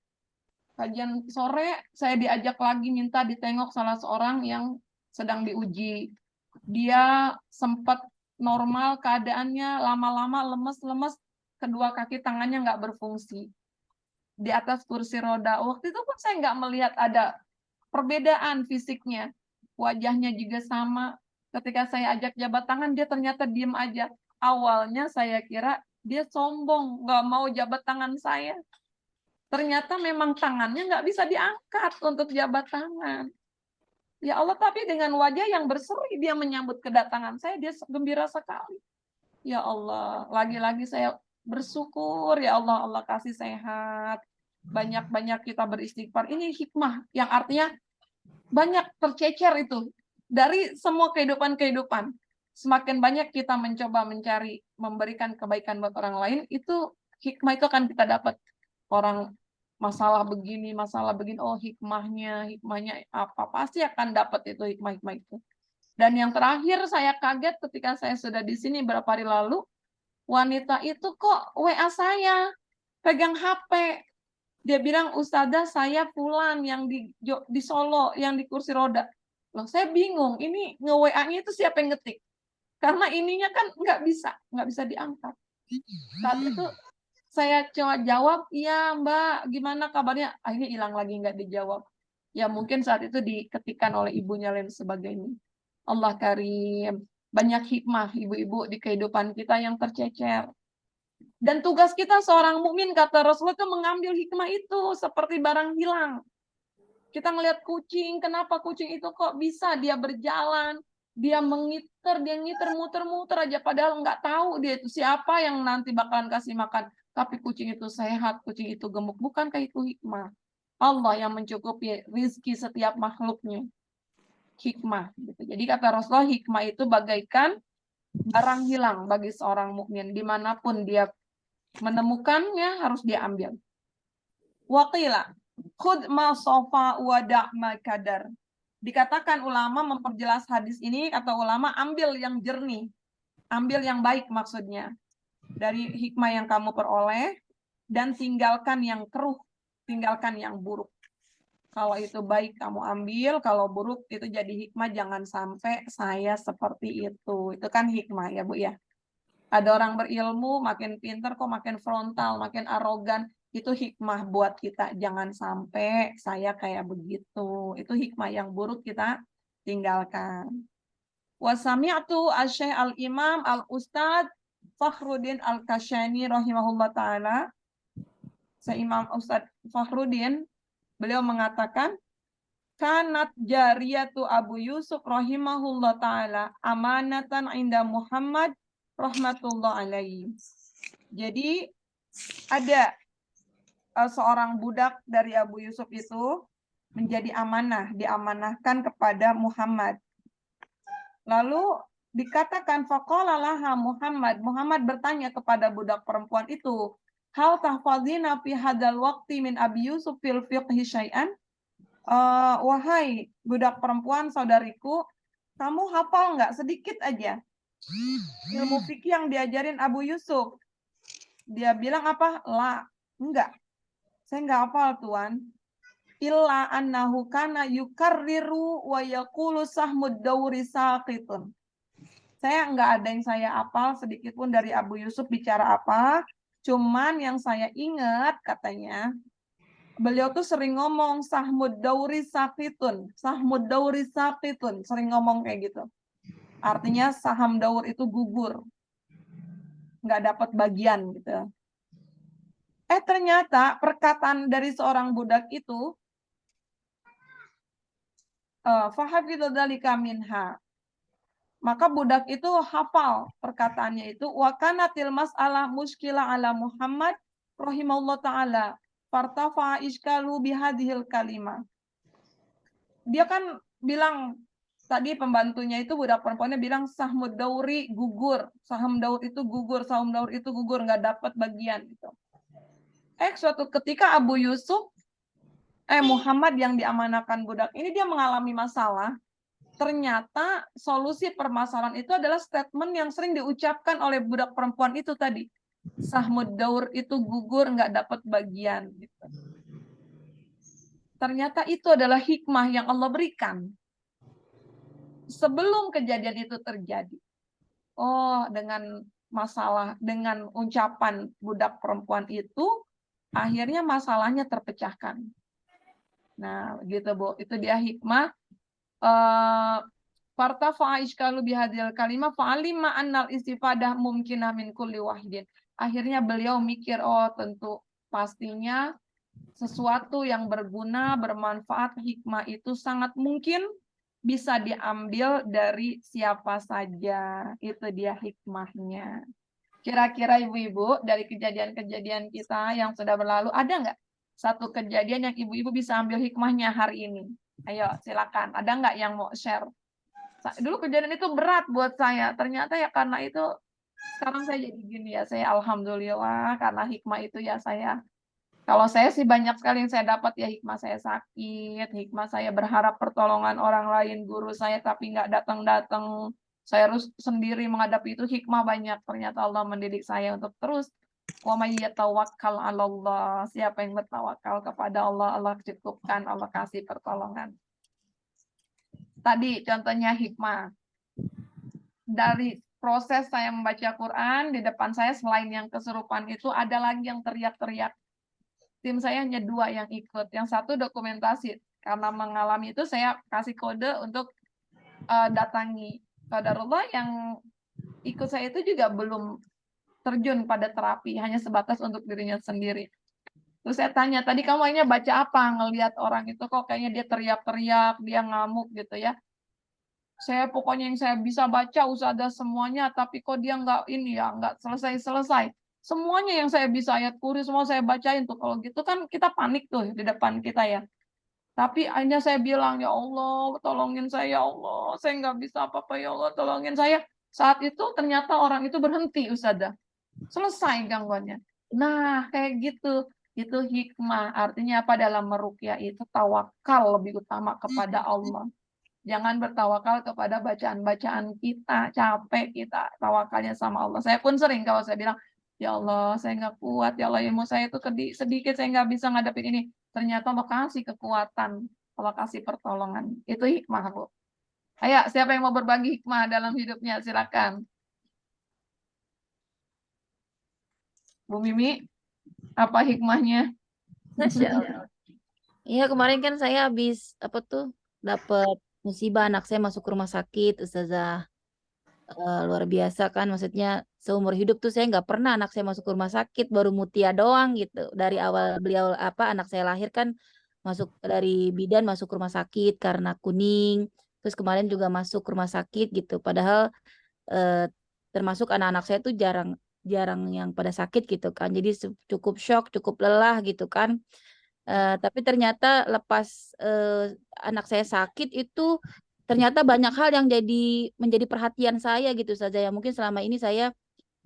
Kajian sore saya diajak lagi minta ditengok salah seorang yang sedang diuji. Dia sempat normal keadaannya, lama-lama lemes-lemes, kedua kaki tangannya nggak berfungsi. Di atas kursi roda. Waktu itu pun saya nggak melihat ada perbedaan fisiknya. Wajahnya juga sama. Ketika saya ajak jabat tangan, dia ternyata diem aja. Awalnya saya kira dia sombong, nggak mau jabat tangan saya. Ternyata memang tangannya nggak bisa diangkat untuk jabat tangan. Ya Allah, tapi dengan wajah yang berseri dia menyambut kedatangan saya, dia gembira sekali. Ya Allah, lagi-lagi saya bersyukur, ya Allah, Allah kasih sehat. Banyak-banyak kita beristighfar. Ini hikmah yang artinya banyak tercecer itu. Dari semua kehidupan-kehidupan. Semakin banyak kita mencoba mencari, memberikan kebaikan buat orang lain, itu hikmah itu akan kita dapat. Orang masalah begini, oh hikmahnya apa? Pasti akan dapat itu hikmah-hikmah itu. Dan yang terakhir saya kaget ketika saya sudah di sini beberapa hari lalu, wanita itu kok WA saya, pegang HP. Dia bilang, Ustazah saya Fulan yang di Solo, yang di kursi roda. Loh, saya bingung, ini nge-WA-nya itu siapa yang ngetik? Karena ininya kan nggak bisa diangkat. Saat itu saya coba jawab, iya Mbak, gimana kabarnya? Akhirnya hilang lagi, nggak dijawab. Ya mungkin saat itu diketikkan oleh ibunya lain sebagainya. Allah Karim. Banyak hikmah ibu-ibu di kehidupan kita yang tercecer. Dan tugas kita seorang mukmin kata Rasulullah itu mengambil hikmah itu seperti barang hilang. Kita ngelihat kucing, kenapa kucing itu kok bisa dia berjalan, dia ngiter muter-muter aja padahal nggak tahu dia itu siapa yang nanti bakalan kasih makan. Tapi kucing itu sehat, kucing itu gemuk. Bukankah itu hikmah? Allah yang mencukupi rizki setiap makhluknya. Hikmah. Gitu. Jadi kata Rasulullah, hikmah itu bagaikan barang hilang bagi seorang mukmin. Dimanapun dia menemukannya, harus dia ambil. Waqila, khud ma sofa wada' ma kadar. Dikatakan ulama memperjelas hadis ini, kata ulama, ambil yang jernih. Ambil yang baik maksudnya. Dari hikmah yang kamu peroleh, dan tinggalkan yang keruh, tinggalkan yang buruk. Kalau itu baik kamu ambil, kalau buruk itu jadi hikmah, jangan sampai saya seperti itu. Itu kan hikmah ya Bu ya. Ada orang berilmu, makin pintar kok makin frontal, makin arogan. Itu hikmah buat kita. Jangan sampai saya kayak begitu. Itu hikmah yang buruk kita tinggalkan. Wasami'tu asy-Syaikh al-Imam al-Ustadz Fakhruddin al-Kashani rahimahullah ta'ala. Imam Ustadz Fakhruddin, beliau mengatakan, kanat jariyatu Abu Yusuf rahimahullah ta'ala amanatan inda Muhammad rahmatullah alaihi. Jadi ada seorang budak dari Abu Yusuf itu menjadi amanah, diamanahkan kepada Muhammad. Lalu dikatakan faqala laha Muhammad bertanya kepada budak perempuan itu, hal tahfazina fi hadzal waqti min Abi Yusuf fil fiqhi syai'an? Wahai budak perempuan saudariku, kamu hafal nggak sedikit aja ilmu fikih yang diajarin Abu Yusuf? Dia bilang apa? La, enggak. Saya nggak hafal, Tuan. Illa annahu kana yukarriru wa yaqulu sahmud dawri saqitun. Saya nggak ada yang saya hafal sedikit pun dari Abu Yusuf bicara apa. Cuman yang saya ingat katanya, beliau tuh sering ngomong sahmud dawri saqitun. Sahmud dawri saqitun. Sering ngomong kayak gitu. Artinya saham daur itu gugur. Nggak dapat bagian gitu. Ternyata perkataan dari seorang budak itu, fahafidhu dzalika minha. Maka budak itu hafal perkataannya itu, wa kanatil mas'alah muskila ala Muhammad rahimahullah taala fartafa iskalu bihadhil kalimah. Dia kan bilang tadi pembantunya itu budak perempuannya bilang sahmud dauri gugur, saham daur itu gugur, saham daur itu gugur, nggak dapat bagian gitu. Suatu ketika Abu Yusuf Muhammad yang diamanahkan budak ini dia mengalami masalah. Ternyata solusi permasalahan itu adalah statement yang sering diucapkan oleh budak perempuan itu tadi. Sahmud daur itu gugur, nggak dapat bagian. Gitu. Ternyata itu adalah hikmah yang Allah berikan. Sebelum kejadian itu terjadi. Dengan masalah, dengan ucapan budak perempuan itu, akhirnya masalahnya terpecahkan. Nah, gitu Bu. Itu dia hikmah. Fartafa iskalu bihadil kalimah fa'alima annal istifadah mumkinah min kulli wahidin. Akhirnya beliau mikir, tentu pastinya sesuatu yang berguna, bermanfaat, hikmah itu sangat mungkin bisa diambil dari siapa saja. Itu dia hikmahnya. Kira-kira ibu-ibu dari kejadian-kejadian kita yang sudah berlalu, ada nggak satu kejadian yang ibu-ibu bisa ambil hikmahnya hari ini? Ayo silakan, ada nggak yang mau share? Dulu kejadian itu berat buat saya, ternyata ya karena itu sekarang saya jadi gini ya, saya alhamdulillah karena hikmah itu ya saya. Kalau saya sih banyak sekali yang saya dapat ya, hikmah saya sakit, hikmah saya berharap pertolongan orang lain, guru saya tapi nggak datang-datang, saya harus sendiri menghadapi itu, hikmah banyak. Ternyata Allah mendidik saya untuk terus wa may yatawakkal 'alallah, siapa yang bertawakal kepada Allah, Allah cukupkan, Allah kasih pertolongan. Tadi contohnya hikmah. Dari proses saya membaca Quran, di depan saya selain yang kesurupan itu ada lagi yang teriak-teriak. Tim saya hanya 2 yang ikut. Yang satu dokumentasi. Karena mengalami itu saya kasih kode untuk datangi. Qadarullah yang ikut saya itu juga belum terjun pada terapi. Hanya sebatas untuk dirinya sendiri. Terus saya tanya, tadi kamu hanya baca apa? Ngelihat orang itu kok kayaknya dia teriak-teriak, dia ngamuk gitu ya. Saya pokoknya yang saya bisa baca usada semuanya, tapi kok dia nggak selesai-selesai. Semuanya yang saya bisa ayat kursi semua saya bacain tuh. Kalau gitu kan kita panik tuh di depan kita ya. Tapi hanya saya bilang, ya Allah, tolongin saya, ya Allah. Saya nggak bisa apa-apa, ya Allah, tolongin saya. Saat itu ternyata orang itu berhenti, Ustazah. Selesai gangguannya. Nah, kayak gitu. Itu hikmah. Artinya apa dalam meruqyah itu tawakal lebih utama kepada Allah. Jangan bertawakal kepada bacaan-bacaan kita, capek kita, tawakalnya sama Allah. Saya pun sering kalau saya bilang, ya Allah, saya nggak kuat, ya Allah, ilmu saya itu sedikit, saya nggak bisa ngadepin ini. Ternyata Allah kasih kekuatan, Allah kasih pertolongan. Itu hikmah, Bu. Ayo, siapa yang mau berbagi hikmah dalam hidupnya? Silakan. Bu Mimi, apa hikmahnya? Masya Allah. Iya, kemarin kan saya habis dapat musibah, anak saya masuk rumah sakit, Ustazah. Luar biasa kan, maksudnya seumur hidup tuh saya nggak pernah anak saya masuk rumah sakit, baru Mutia doang gitu. Dari awal beliau anak saya lahir kan masuk dari bidan masuk rumah sakit karena kuning. Terus kemarin juga masuk rumah sakit gitu. Padahal termasuk anak-anak saya tuh jarang yang pada sakit gitu kan. Jadi cukup shock, cukup lelah gitu kan. Tapi ternyata lepas anak saya sakit itu ternyata banyak hal yang menjadi perhatian saya gitu saja ya. Mungkin selama ini saya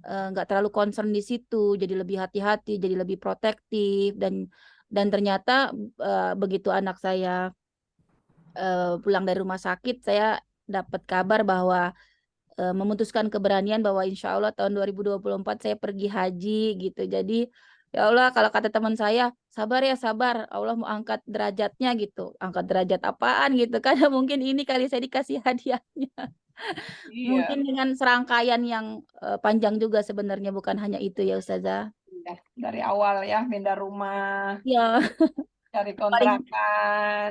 nggak terlalu concern di situ, jadi lebih hati-hati, jadi lebih protektif, dan ternyata begitu anak saya pulang dari rumah sakit, saya dapat kabar bahwa memutuskan keberanian bahwa insya Allah tahun 2024 saya pergi haji gitu. Jadi ya Allah, kalau kata teman saya, sabar ya sabar, Allah mau angkat derajatnya gitu. Angkat derajat apaan gitu kan? Mungkin ini kali saya dikasih hadiahnya. Iya, Mungkin dengan serangkaian yang panjang juga sebenarnya, bukan hanya itu ya Ustazah. udah dari awal ya, pindah rumah, Ya, cari paling kontrakan.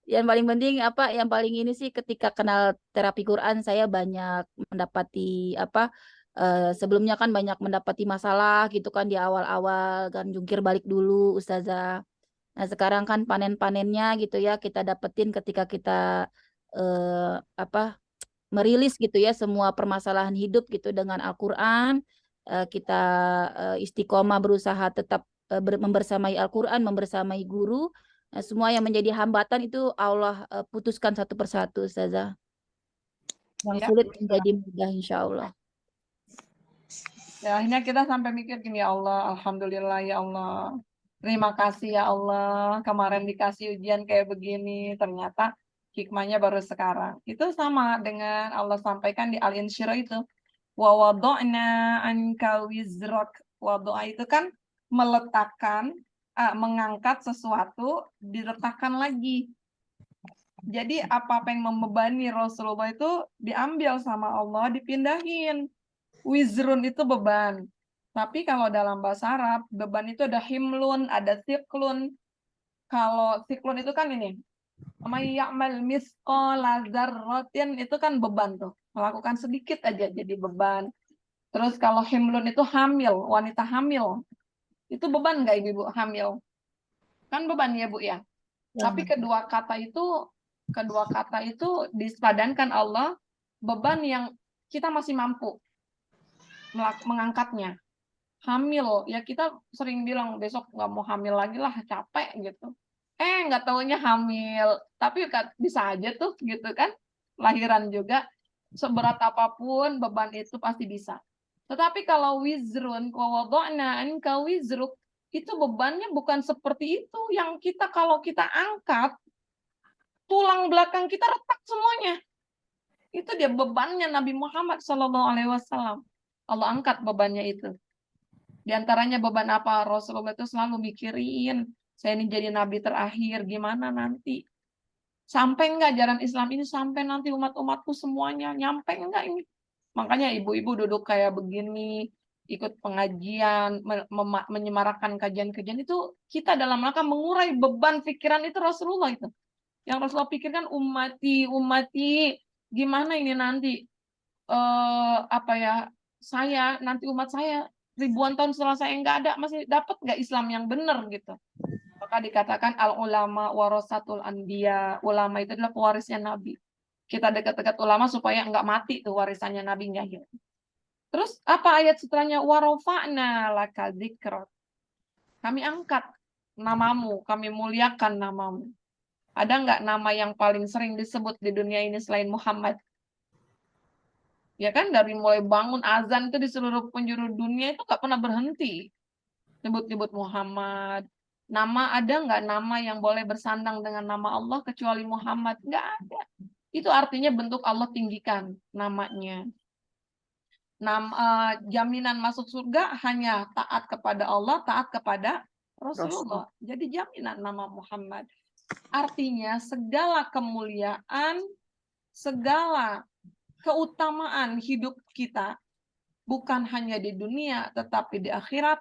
yang paling penting apa? Yang paling ini sih ketika kenal terapi Quran saya banyak mendapati apa? Sebelumnya kan banyak mendapati masalah gitu kan di awal-awal kan jungkir balik dulu Ustazah. Nah sekarang kan panen-panennya gitu ya kita dapetin ketika kita apa? Merilis gitu ya semua permasalahan hidup gitu dengan Al-Quran. Kita istiqomah berusaha tetap membersamai Al-Quran, membersamai guru. Semua yang menjadi hambatan itu Allah putuskan satu persatu, Ustazah. Yang Ya, sulit betul. menjadi mudah, insya Allah. Ya, akhirnya kita sampai mikir gini, ya Allah, alhamdulillah ya Allah. Terima kasih ya Allah, kemarin dikasih ujian kayak begini, ternyata hikmahnya baru sekarang. Itu sama dengan Allah sampaikan di Al-Insyirah itu. Wa wada'na anka wizrak. Wada'a itu kan meletakkan, mengangkat sesuatu, diletakkan lagi. Jadi apa-apa yang membebani Rasulullah itu diambil sama Allah, dipindahin. Wizrun itu beban. Tapi kalau dalam bahasa Arab, beban itu ada himlun, ada siklun. Kalau siklun itu kan ini, ya'mal misqala dzarratin itu kan beban tuh. Melakukan sedikit aja jadi beban. Terus kalau himlun itu hamil, wanita hamil. Itu beban nggak ibu hamil? Kan beban ya Bu ya. Tapi kedua kata itu dipadankan Allah beban yang kita masih mampu mengangkatnya. Hamil, ya kita sering bilang besok nggak mau hamil lagi lah, capek gitu. Nggak taunya hamil, tapi bisa aja tuh gitu kan, lahiran juga. Seberat apapun beban itu pasti bisa. Tetapi kalau wizrun, wawada'na anka wizruk, itu bebannya bukan seperti itu. Yang kita kalau kita angkat, tulang belakang kita retak semuanya. Itu dia bebannya Nabi Muhammad SAW. Allah angkat bebannya itu. Di antaranya beban apa? Rasulullah itu selalu mikirin, saya ini jadi nabi terakhir, gimana nanti? Sampai enggak jalan Islam ini, sampai nanti umat-umatku semuanya, nyampe enggak ini? Makanya ibu-ibu duduk kayak begini, ikut pengajian, menyemarakan kajian-kajian itu, kita dalam rangka mengurai beban pikiran itu Rasulullah itu. Yang Rasulullah pikirkan umati, gimana ini nanti? Saya, nanti umat saya, ribuan tahun setelah saya nggak ada, masih dapat nggak Islam yang benar gitu. Maka dikatakan al-ulama warasatul anbiya. Ulama itu adalah pewarisnya Nabi. Kita dekat-dekat ulama supaya nggak mati tuh warisannya Nabi nggak hilang. Terus apa ayat setelahnya? Warofa'na laka dzikrak. Kami angkat namamu, kami muliakan namamu. Ada nggak nama yang paling sering disebut di dunia ini selain Muhammad? Ya kan, dari mulai bangun azan itu di seluruh penjuru dunia itu nggak pernah berhenti. Nyebut-nyebut Muhammad. Nama ada nggak nama yang boleh bersandang dengan nama Allah kecuali Muhammad? Nggak ada. Itu artinya bentuk Allah tinggikan namanya. Jaminan masuk surga hanya taat kepada Allah, taat kepada Rasulullah. Jadi jaminan nama Muhammad. Artinya segala kemuliaan, segala keutamaan hidup kita bukan hanya di dunia tetapi di akhirat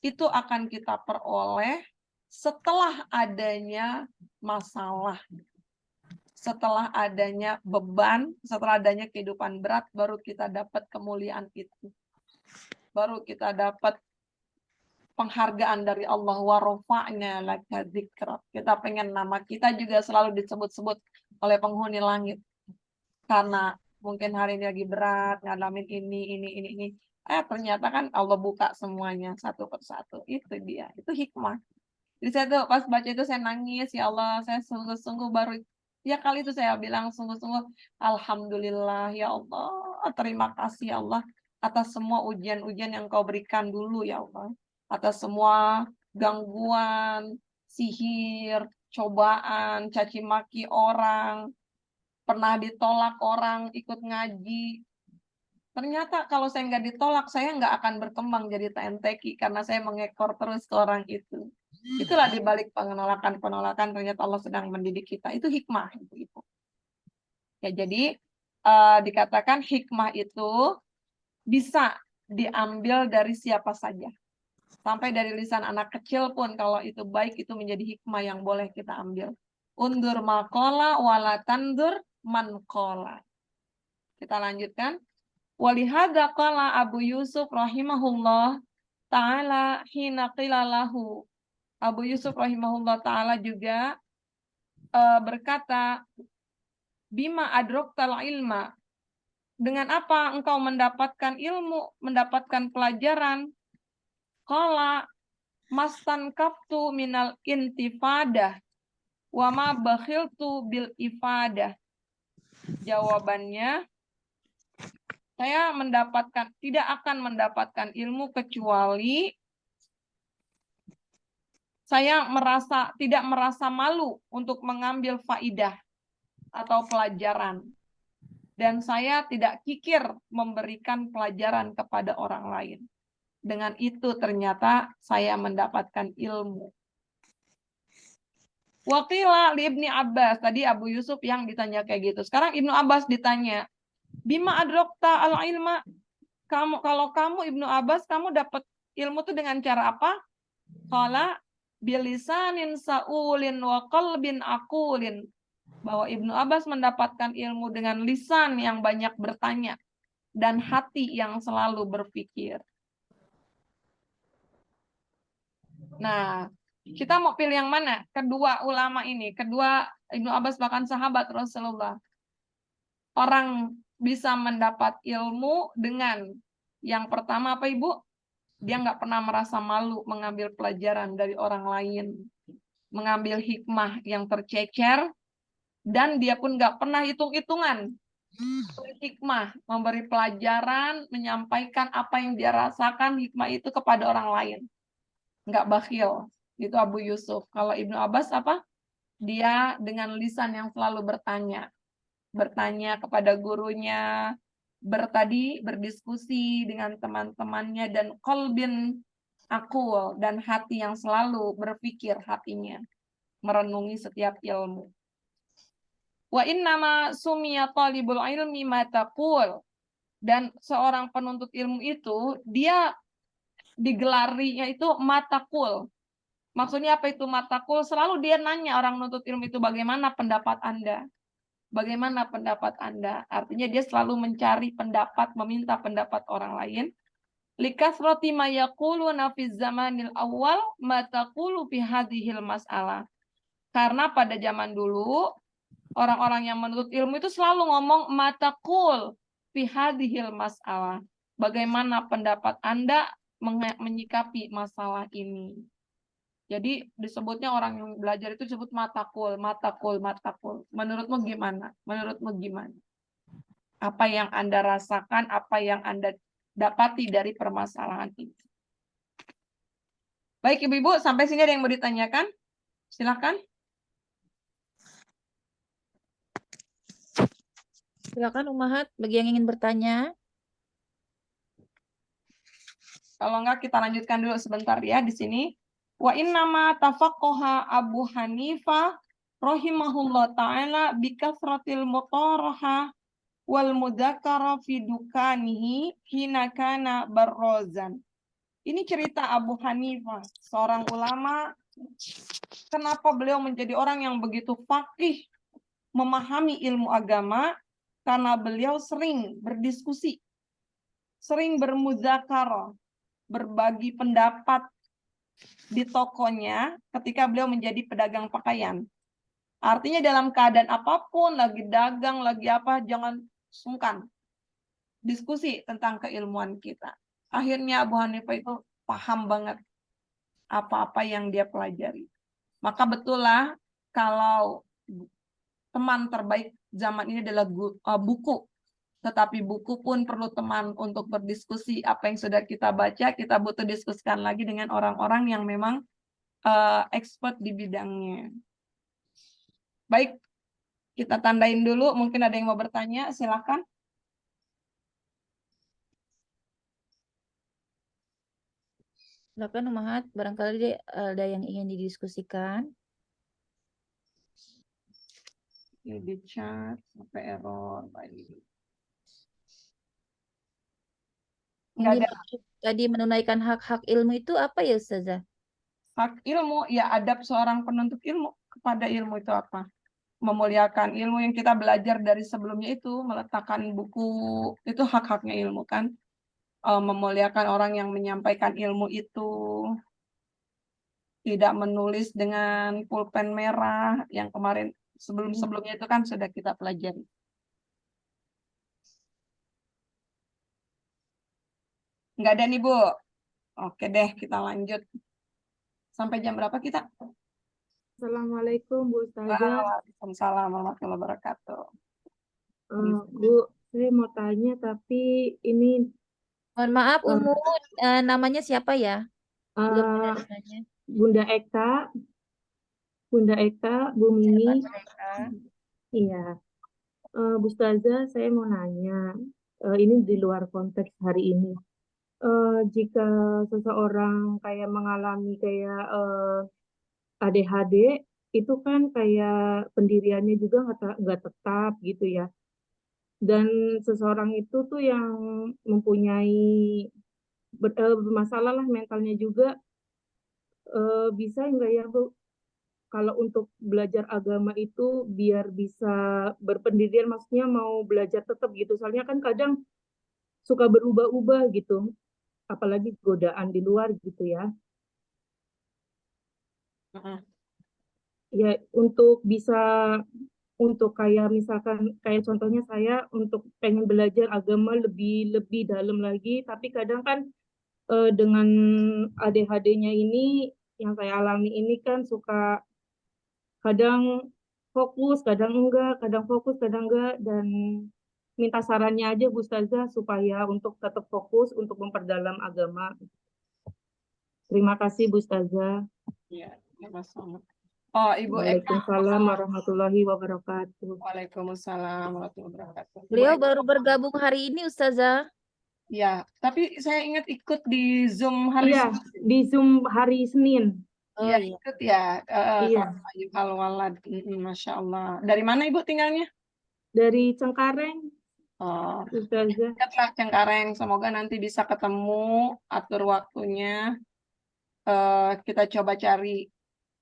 itu akan kita peroleh setelah adanya masalah, setelah adanya beban, setelah adanya kehidupan berat, baru kita dapat kemuliaan itu, baru kita dapat penghargaan dari Allah. Wa rafa'na laka dzikrak. Kita pengen nama kita juga selalu disebut-sebut oleh penghuni langit karena mungkin hari ini lagi berat, ngalamin ini. Ternyata kan Allah buka semuanya satu persatu. Itu dia, itu hikmah. Jadi saya tuh pas baca itu saya nangis, ya Allah, saya sungguh-sungguh baru Ya kali itu saya bilang sungguh-sungguh, alhamdulillah ya Allah, terima kasih ya Allah atas semua ujian-ujian yang kau berikan dulu ya Allah. Atas semua gangguan, sihir, cobaan, caci maki orang, pernah ditolak orang ikut ngaji. Ternyata kalau saya nggak ditolak, saya nggak akan berkembang jadi TNTQ karena saya mengekor terus ke orang itu. Itulah dibalik penolakan-penolakan ternyata Allah sedang mendidik kita. Itu hikmah, Ibu-ibu. Ya, jadi dikatakan hikmah itu bisa diambil dari siapa saja. Sampai dari lisan anak kecil pun kalau itu baik itu menjadi hikmah yang boleh kita ambil. Undur maqala wala tandur man qala. Kita lanjutkan. Walihada qala Abu Yusuf rahimahullah ta'ala hina qila lahu. Abu Yusuf rahimahullah ta'ala juga berkata, bima adroktal ilma. Dengan apa engkau mendapatkan ilmu, mendapatkan pelajaran? Qala mastan kaftu minal intifadah wa ma bakhiltu bil ifadah. Jawabannya, saya tidak akan mendapatkan ilmu kecuali saya tidak merasa malu untuk mengambil faidah atau pelajaran. Dan saya tidak kikir memberikan pelajaran kepada orang lain. Dengan itu ternyata saya mendapatkan ilmu. Waqila li Ibni Abbas, tadi Abu Yusuf yang ditanya kayak gitu. Sekarang Ibnu Abbas ditanya, bima adrokta al-ilma? Kalau kamu Ibnu Abbas, kamu dapat ilmu itu dengan cara apa? Qala bilisanin sa'ulin wa qalbin aqulin. Bahwa Ibnu Abbas mendapatkan ilmu dengan lisan yang banyak bertanya dan hati yang selalu berpikir. Nah, kita mau pilih yang mana? Kedua ulama ini, kedua Ibnu Abbas bahkan sahabat Rasulullah. Orang bisa mendapat ilmu dengan yang pertama apa Ibu? Dia nggak pernah merasa malu mengambil pelajaran dari orang lain, mengambil hikmah yang tercecer, dan dia pun nggak pernah hitung-hitungan. Hikmah, memberi pelajaran, menyampaikan apa yang dia rasakan, hikmah itu kepada orang lain. Nggak bakhil. Itu Abu Yusuf. Kalau Ibnu Abbas apa? Dia dengan lisan yang selalu bertanya. Bertanya kepada gurunya, berdiskusi dengan teman-temannya, dan qalbin akul, dan hati yang selalu berpikir hatinya. Merenungi setiap ilmu. Wa innama sumiya talibul ilmi mataqul. Dan seorang penuntut ilmu itu, dia digelarinya itu mataqul. Maksudnya apa itu mataqul? Selalu dia nanya orang penuntut ilmu itu, bagaimana pendapat Anda? Bagaimana pendapat Anda? Artinya dia selalu mencari pendapat, meminta pendapat orang lain. Likasrati ma yaquluna fi zamanil awal ma taqulu fi hadhil mas'alah. Karena pada zaman dulu orang-orang yang menuntut ilmu itu selalu ngomong mataqul fi hadhil mas'alah. Bagaimana pendapat Anda menyikapi masalah ini? Jadi disebutnya orang yang belajar itu disebut matakul. Menurutmu gimana? Menurutmu gimana? Apa yang Anda rasakan, apa yang Anda dapati dari permasalahan ini? Baik Ibu-ibu, sampai sini ada yang mau ditanyakan? Silakan. Silakan Ummahat bagi yang ingin bertanya. Kalau enggak kita lanjutkan dulu sebentar ya di sini. Wa innama tafaqqaha Abu Hanifah rahimahullah taala bi kasratil mutaraha wal mudzakara fi dukanihi hina kana barrozan. Ini cerita Abu Hanifah, seorang ulama. Kenapa beliau menjadi orang yang begitu faqih, memahami ilmu agama? Karena beliau sering berdiskusi, sering bermudzakara, berbagi pendapat di tokonya ketika beliau menjadi pedagang pakaian. Artinya dalam keadaan apapun, lagi dagang, lagi apa, jangan sungkan diskusi tentang keilmuan kita. Akhirnya Abu Hanifah itu paham banget apa-apa yang dia pelajari. Maka betul lah kalau teman terbaik zaman ini adalah buku. Tetapi buku pun perlu teman untuk berdiskusi. Apa yang sudah kita baca, kita butuh diskusikan lagi dengan orang-orang yang memang expert di bidangnya. Baik, kita tandain dulu. Mungkin ada yang mau bertanya, silakan. Silakan Umahat, barangkali ada yang ingin didiskusikan. Ini di chat, sampai error. Baik. Nggak Yang ada dimaksud tadi menunaikan hak-hak ilmu itu apa ya Ustazah? hak ilmu, ya adab seorang penuntut ilmu kepada ilmu itu apa? Memuliakan ilmu yang kita belajar dari sebelumnya itu, meletakkan buku, itu hak-haknya ilmu kan? Memuliakan orang yang menyampaikan ilmu itu, tidak menulis dengan pulpen merah yang kemarin sebelum-sebelumnya itu kan sudah kita pelajari. Nggak ada nih Bu. Oke deh, kita lanjut. Sampai jam berapa kita? Assalamualaikum Bu Ustazah. Waalaikumsalam warahmatullahi wabarakatuh. Bu, saya mau tanya tapi ini Mohon maaf Umu, namanya siapa ya? Belum ada eh, namanya. Bunda Eka, Bu Mini. Iya. Bu Ustazah, saya mau nanya. Ini di luar konteks hari ini. Jika seseorang kayak mengalami kayak ADHD, itu kan kayak pendiriannya juga nggak tetap gitu ya. Dan seseorang itu tuh yang mempunyai bermasalah lah mentalnya juga, bisa nggak ya Bu kalau untuk belajar agama itu biar bisa berpendirian, maksudnya mau belajar tetap gitu, soalnya kan kadang suka berubah-ubah gitu, apalagi godaan di luar gitu ya. Ya untuk bisa, untuk kayak misalkan kayak contohnya saya untuk pengen belajar agama lebih lebih dalam lagi, tapi kadang kan dengan ADHD-nya ini yang saya alami ini kan suka kadang fokus, kadang enggak, kadang fokus, kadang enggak, dan minta sarannya aja Bu Ustazah supaya untuk tetap fokus untuk memperdalam agama. Terima kasih Bu Ustazah. Iya, sama-sama. Oh, Ibu Eka. Waalaikumsalam warahmatullahi wabarakatuh. Waalaikumsalam warahmatullahi wabarakatuh. Bu Beliau Eka. baru bergabung hari ini Ustazah. Ya, tapi saya ingat ikut di Zoom hari Iya, Senin. di Zoom hari Senin. Oh Ya, iya. ikut ya. Iya, Kelas Ayu Al-Walad. Masya Allah. Dari mana Ibu tinggalnya? dari Cengkareng, Oh, Ustazah. Dekat Cengkareng. Semoga nanti bisa ketemu, atur waktunya. Kita coba cari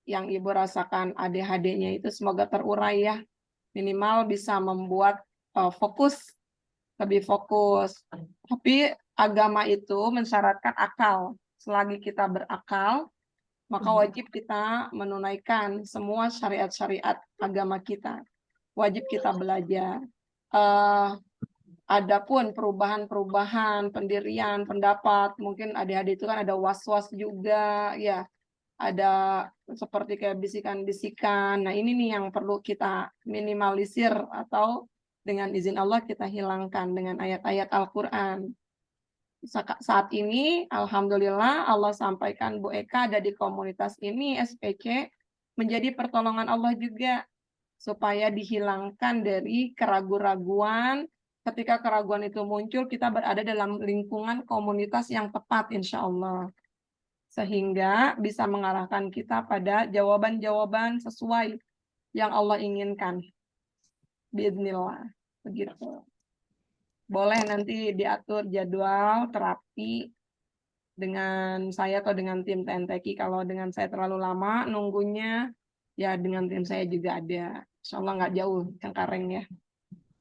yang Ibu rasakan ADHD-nya itu semoga terurai ya. Minimal bisa membuat fokus, lebih fokus. Tapi agama itu mensyaratkan akal. Selagi kita berakal, maka wajib kita menunaikan semua syariat-syariat agama kita. Wajib kita belajar. Adapun perubahan-perubahan, pendirian, pendapat, mungkin adik-adik itu kan ada was-was juga, ya. Ada seperti kayak bisikan-bisikan. Nah, ini nih yang perlu kita minimalisir atau dengan izin Allah kita hilangkan dengan ayat-ayat Al-Quran. Saat ini, Alhamdulillah, Allah sampaikan Bu Eka ada di komunitas ini, SPC, menjadi pertolongan Allah juga, supaya dihilangkan dari keraguan-raguan. Ketika keraguan itu muncul, kita berada dalam lingkungan komunitas yang tepat, insya Allah. Sehingga bisa mengarahkan kita pada jawaban-jawaban sesuai yang Allah inginkan. Bismillah. Begitu. Boleh nanti diatur jadwal terapi dengan saya atau dengan tim TNTQ. Kalau dengan saya terlalu lama nunggunya, ya dengan tim saya juga ada. Insya Allah nggak jauh Cengkareng ya.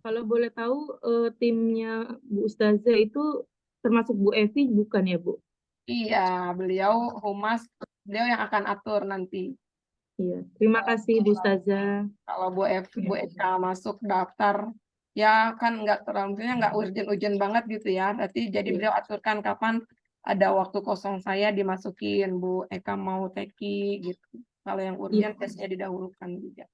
Kalau boleh tahu timnya Bu Ustazah itu termasuk Bu Evi bukan ya Bu? Iya, beliau humas, beliau yang akan atur nanti. Iya, terima kasih Bu Ustazah. Kalau Bu Eka masuk daftar, ya kan nggak terlalu, nggak urgent-urgent banget gitu ya. Berarti jadi beliau aturkan kapan ada waktu kosong saya dimasukin Bu Eka mau teki gitu. Kalau yang urgent biasanya didahulukan juga.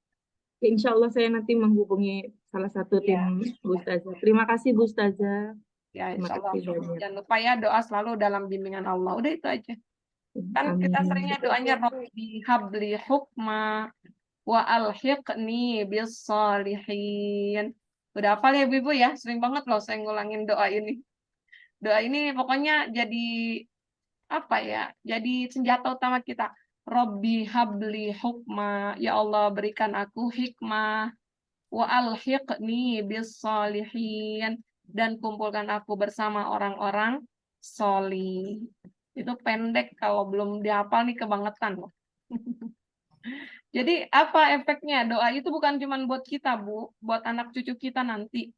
Ya, insya Allah saya nanti menghubungi salah satu Ya, tim Bu Ustazah. Terima kasih Bu Ustazah. ya Terima insya Allah. kasih banyak. Jangan lupa ya doa selalu dalam bimbingan Allah. Udah itu aja. Kan kita Amin. seringnya doanya Rabbi habli hukma wa alhiqni bis salihin. Udah hafal ya Ibu ya? Sering banget loh saya ngulangin doa ini. Doa ini pokoknya jadi apa ya? Jadi senjata utama kita. Rabbi habli hukma, ya Allah berikan aku hikmah, wa alhiqni bis salihin, dan kumpulkan aku bersama orang-orang solih. Itu pendek, kalau belum dihafal nih kebangetan loh. Jadi apa efeknya? Doa itu bukan cuma buat kita, Bu, buat anak cucu kita nanti.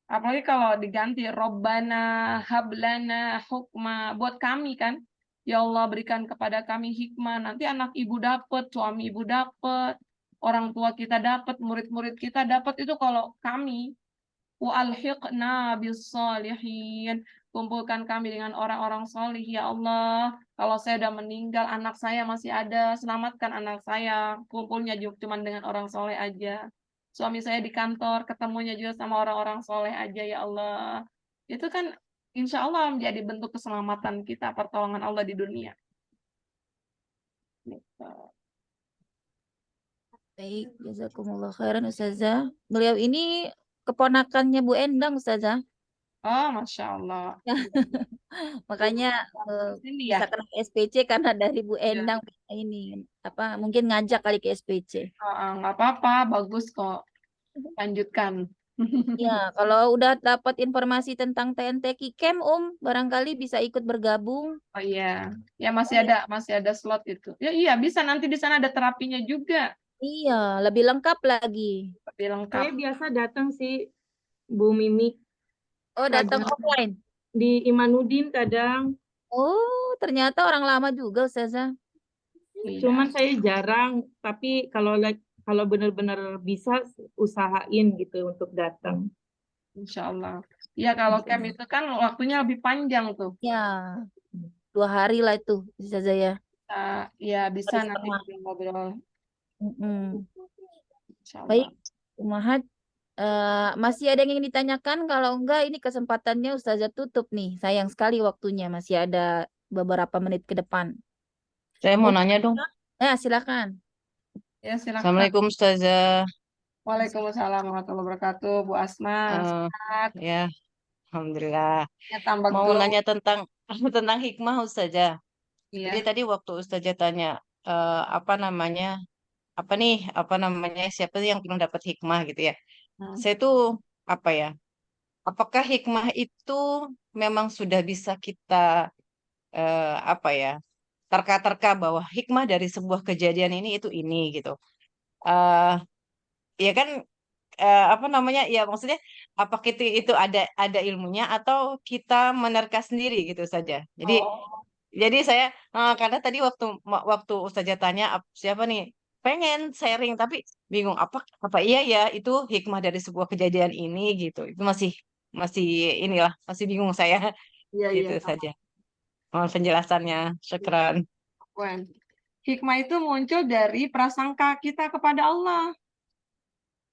Apalagi kalau diganti Robbana hablana hukma, buat kami kan. Ya Allah berikan kepada kami hikmah. Nanti anak ibu dapat, suami ibu dapat, orang tua kita dapat, murid-murid kita dapat. Itu kalau kami. Wa alhiqna bis salihin. Kumpulkan kami dengan orang-orang solih, ya Allah. Kalau saya udah meninggal, anak saya masih ada, selamatkan anak saya. Kumpulnya cuma dengan orang soleh aja. Suami saya di kantor, ketemunya juga sama orang-orang soleh aja, ya Allah. Itu kan insya Allah menjadi bentuk keselamatan kita, pertolongan Allah di dunia. Gitu. Baik, jazakumullah khairan Ustazah. Beliau ini keponakannya Bu Endang Ustazah. Oh, Masya Allah. Makanya Ini bisa ya. kena ke SPC karena dari Bu Ya. Endang ini apa mungkin ngajak kali ke SPC. Nggak apa-apa, bagus kok. Lanjutkan. Ya, kalau udah dapat informasi tentang TNT Kikem, barangkali bisa ikut bergabung. Oh iya, ya masih ada slot itu. Ya iya, bisa nanti di sana ada terapinya juga. Iya, lebih lengkap lagi. Lebih lengkap. Saya biasa datang sih Bu Mimi, Oh, datang kadang offline. di Imanuddin kadang. Oh, ternyata orang lama juga Ustazah. Iya. Cuman saya jarang, tapi kalau benar-benar bisa usahain gitu untuk datang. Insya Allah. Ya kalau camp itu kan waktunya lebih panjang tuh. Ya, 2 hari lah itu Ustazah ya. Ya bisa Hari nanti setengah. ngobrol. Mm-mm. Insya Baik, Allah. Umahat. Masih ada yang ingin ditanyakan? Kalau enggak, ini kesempatannya Ustazah tutup nih. Sayang sekali waktunya. Masih ada beberapa menit ke depan. Saya mau Oh, nanya dong. silakan. Ya silakan. Assalamualaikum Ustazah. Waalaikumsalam warahmatullahi wabarakatuh, Bu Asma. Eh, Sehat. ya, Alhamdulillah. Ya tambah Mau glow. nanya tentang tentang hikmah Ustazah. Jadi Iya. tadi waktu Ustazah tanya apa namanya, apa namanya, siapa sih yang belum dapat hikmah gitu ya. Hmm. Saya tuh apa ya? Apakah hikmah itu memang sudah bisa kita apa ya? Terka-terka bahwa hikmah dari sebuah kejadian ini gitu. Eh ya kan apa namanya ya maksudnya apakah itu ada ilmunya atau kita menerka sendiri gitu saja. Oh, Jadi saya karena tadi waktu Ustazah tanya siapa nih pengen sharing tapi bingung apa iya ya itu hikmah dari sebuah kejadian ini gitu. Itu masih masih inilah masih bingung saya iya iya. gitu saja. Mohon penjelasannya. Syukran. Wen. Hikmah itu muncul dari prasangka kita kepada Allah.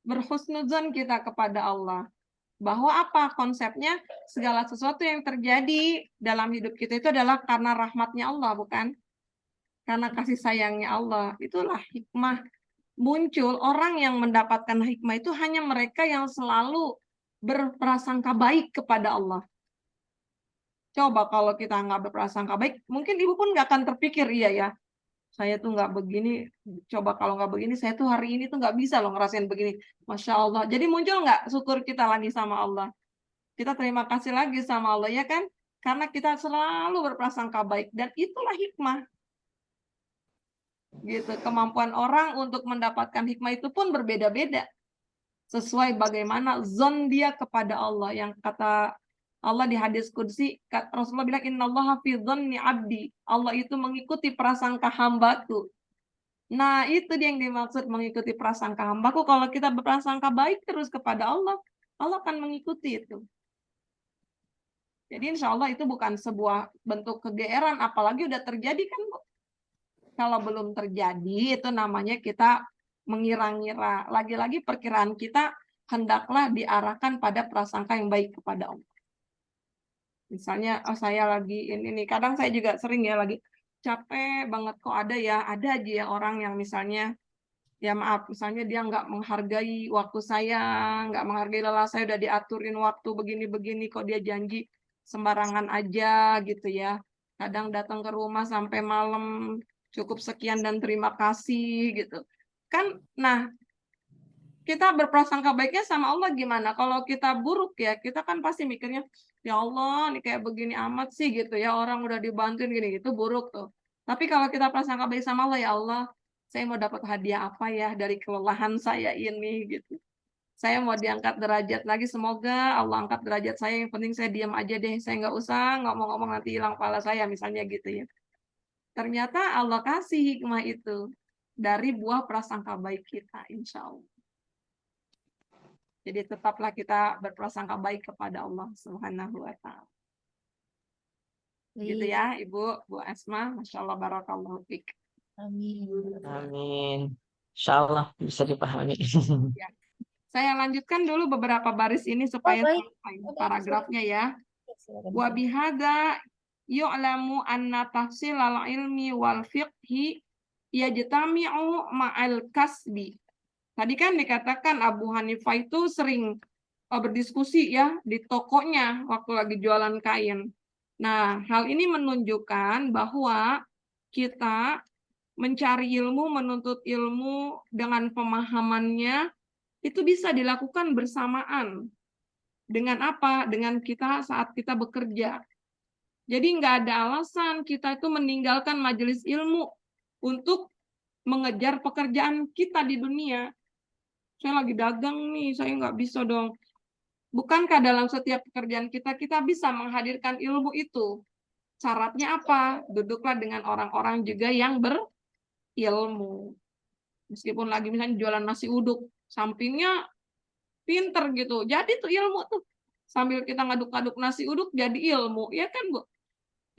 Berhusnudzon kita kepada Allah. Bahwa apa konsepnya? Segala sesuatu yang terjadi dalam hidup kita itu adalah karena rahmatnya Allah, bukan? Karena kasih sayangnya Allah. Itulah hikmah. Muncul orang yang mendapatkan hikmah itu hanya mereka yang selalu berprasangka baik kepada Allah. Coba kalau kita nggak berprasangka baik, mungkin ibu pun nggak akan terpikir, iya ya, saya tuh nggak begini, coba kalau nggak begini, saya tuh hari ini tuh nggak bisa loh ngerasain begini. Masya Allah. Jadi muncul nggak syukur kita lagi sama Allah? Kita terima kasih lagi sama Allah, ya kan? Karena kita selalu berprasangka baik. Dan itulah hikmah. Gitu. Kemampuan orang untuk mendapatkan hikmah itu pun berbeda-beda. Sesuai bagaimana zon dia kepada Allah. Yang kata Allah di hadis qudsi, Rasulullah bilang, innallaha fi dzanni abdi. Allah itu mengikuti prasangka hambaku. Nah, itu dia yang dimaksud mengikuti prasangka hambaku. Kalau kita berprasangka baik terus kepada Allah, Allah akan mengikuti itu. Jadi insya Allah itu bukan sebuah bentuk kegeeran, apalagi udah terjadi kan, Bu. Kalau belum terjadi, itu namanya kita mengira-ngira. Lagi-lagi perkiraan kita hendaklah diarahkan pada prasangka yang baik kepada Allah. Misalnya, oh saya lagi ini nih, kadang saya juga sering ya lagi capek banget kok ada aja ya orang yang misalnya, ya maaf, misalnya dia nggak menghargai waktu saya, nggak menghargai lelah saya, udah diaturin waktu begini-begini, kok dia janji sembarangan aja gitu ya. Kadang datang ke rumah sampai malam, cukup sekian dan terima kasih gitu. Kan, nah kita berprasangka baiknya sama Allah gimana? Kalau kita buruk ya, kita kan pasti mikirnya, ya Allah, nih kayak begini amat sih gitu ya, orang udah dibantuin gini gitu, buruk tuh. Tapi kalau kita prasangka baik sama Allah, ya Allah, saya mau dapat hadiah apa ya dari kelelahan saya ini gitu. Saya mau diangkat derajat lagi, semoga Allah angkat derajat saya, yang penting saya diam aja deh, saya nggak usah ngomong-ngomong nanti hilang kepala saya, misalnya gitu ya. Ternyata Allah kasih hikmah itu dari buah prasangka baik kita, insya Allah. Jadi tetaplah kita berprasangka baik kepada Allah Subhanahu wa Ta'ala. Gitu Baik. ya, Ibu, Bu Asma, Masya Allah, barakallahu fiik. Amin. Amin. Insya Allah bisa dipahami. Ya. Saya lanjutkan dulu beberapa baris ini supaya baik. selesai paragrafnya ya. Silakan. Wa bihadza yu'lamu anna tafsilal ilmi wal fiqhi yajtami'u ma'al kasbi. Tadi kan dikatakan Abu Hanifah itu sering berdiskusi ya di tokonya waktu lagi jualan kain. Nah, hal ini menunjukkan bahwa kita mencari ilmu, menuntut ilmu dengan pemahamannya itu bisa dilakukan bersamaan. Dengan apa? Dengan kita saat kita bekerja. Jadi nggak ada alasan kita itu meninggalkan majelis ilmu untuk mengejar pekerjaan kita di dunia. Saya lagi dagang nih, saya nggak bisa dong. Bukankah dalam setiap pekerjaan kita bisa menghadirkan ilmu itu? Syaratnya apa? Duduklah dengan orang-orang juga yang berilmu. Meskipun lagi misalnya jualan nasi uduk, sampingnya pinter gitu. Jadi tuh ilmu tuh. Sambil kita ngaduk-ngaduk nasi uduk, jadi ilmu. Ya kan, Bu?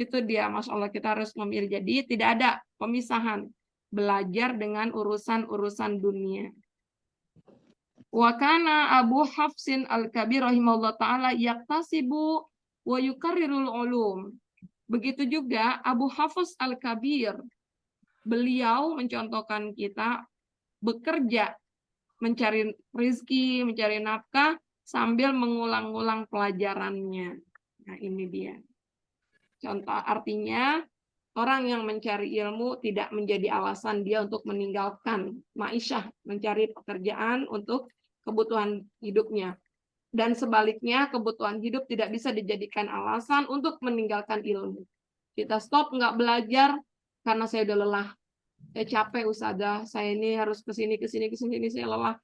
Itu dia, Masya Allah, kita harus memilih. Jadi tidak ada pemisahan. Belajar dengan urusan-urusan dunia. Wa kana Abu Hafsin Al-Kabir rahimahullah ta'ala yaktasibu wa yukarrirul ulum. Begitu juga Abu Hafs Al-Kabir. Beliau mencontohkan kita bekerja, mencari rezeki, mencari nafkah, sambil mengulang-ulang pelajarannya. Nah, ini dia. Contoh artinya, orang yang mencari ilmu tidak menjadi alasan dia untuk meninggalkan ma'isyah, mencari pekerjaan untuk kebutuhan hidupnya. Dan sebaliknya, kebutuhan hidup tidak bisa dijadikan alasan untuk meninggalkan ilmu. Kita stop nggak belajar karena saya udah lelah. Saya capek, Ustazah. Saya ini harus kesini, saya lelah.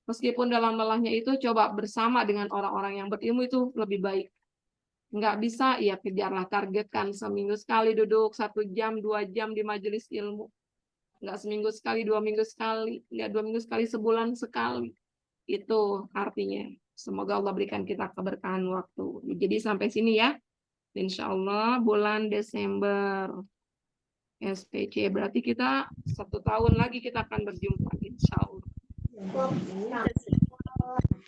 Meskipun dalam lelahnya itu, coba bersama dengan orang-orang yang berilmu itu lebih baik. Nggak bisa, ya kejarlah, targetkan seminggu sekali duduk 1 jam, 2 jam di majelis ilmu. Nggak seminggu sekali, 2 minggu sekali. Nggak 2 minggu sekali, sebulan sekali. Itu artinya. Semoga Allah berikan kita keberkahan waktu. Jadi sampai sini ya. Insya Allah bulan Desember SPC. Berarti kita 1 tahun lagi kita akan berjumpa. Insya Allah.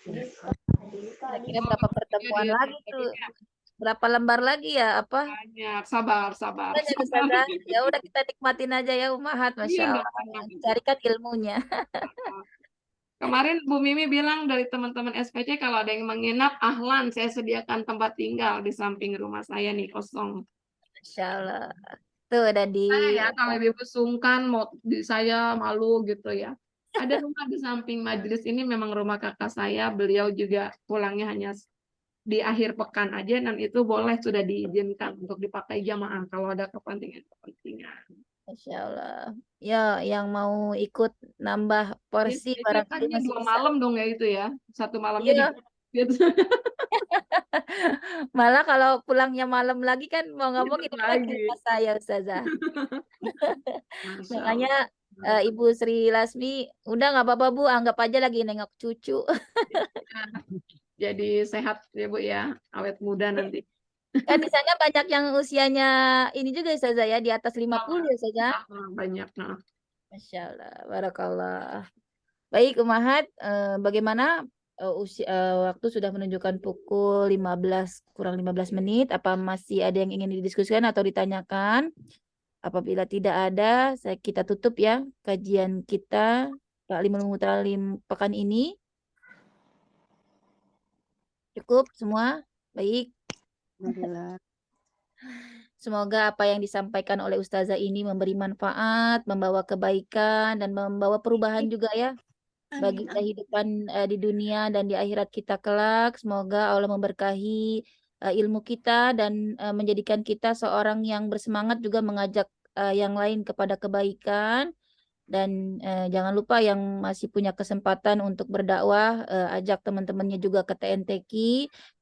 Kira-kira berapa pertemuan lagi tuh? Berapa lembar lagi ya? Apa? Banyak. Sabar. Banyak, Ustazah. Ya udah kita nikmatin aja ya Ummahat, Masya Iya, Allah. Carikan ilmunya. Kemarin Bu Mimi bilang dari teman-teman SPC kalau ada yang menginap, ahlan, saya sediakan tempat tinggal di samping rumah saya nih kosong. Masya Allah. Tuh udah di Ya, kalau ibu sungkan mau saya malu gitu ya. Ada rumah di samping majelis ini memang rumah kakak saya. Beliau juga pulangnya hanya di akhir pekan aja dan itu boleh sudah diizinkan untuk dipakai jamaah kalau ada kepentingan. Masya Allah. Ya, yang mau ikut nambah porsi barangkali Biasanya masih 2 bisa. malam dong ya itu ya. 1 malamnya Iya. gitu. Malah kalau pulangnya malam lagi kan mau nggak mau Ribet kita lagi lagi. rumah saya, Ustazah. Masya Makanya Allah. Ibu Sri Lasmi, udah nggak apa-apa Bu, anggap aja lagi nengok cucu. Jadi sehat ya Bu ya, awet muda nanti. Kan di sana banyak yang usianya ini juga Ustazah ya, di atas 50 ya Ustazah. Banyak. Masya Allah, barakallah. Baik, Umahat, bagaimana waktu sudah menunjukkan pukul 15 kurang 15 menit. Apa masih ada yang ingin didiskusikan atau ditanyakan? Apabila tidak ada, kita tutup ya kajian kita Ta'limul Mutalim pekan ini. Cukup semua? Baik. Alhamdulillah. Semoga apa yang disampaikan oleh Ustazah ini memberi manfaat, membawa kebaikan, dan membawa perubahan juga ya bagi kehidupan di dunia dan di akhirat kita kelak. Semoga Allah memberkahi ilmu kita dan menjadikan kita seorang yang bersemangat juga mengajak yang lain kepada kebaikan. Dan jangan lupa yang masih punya kesempatan untuk berdakwah, ajak teman-temannya juga ke TNTQ.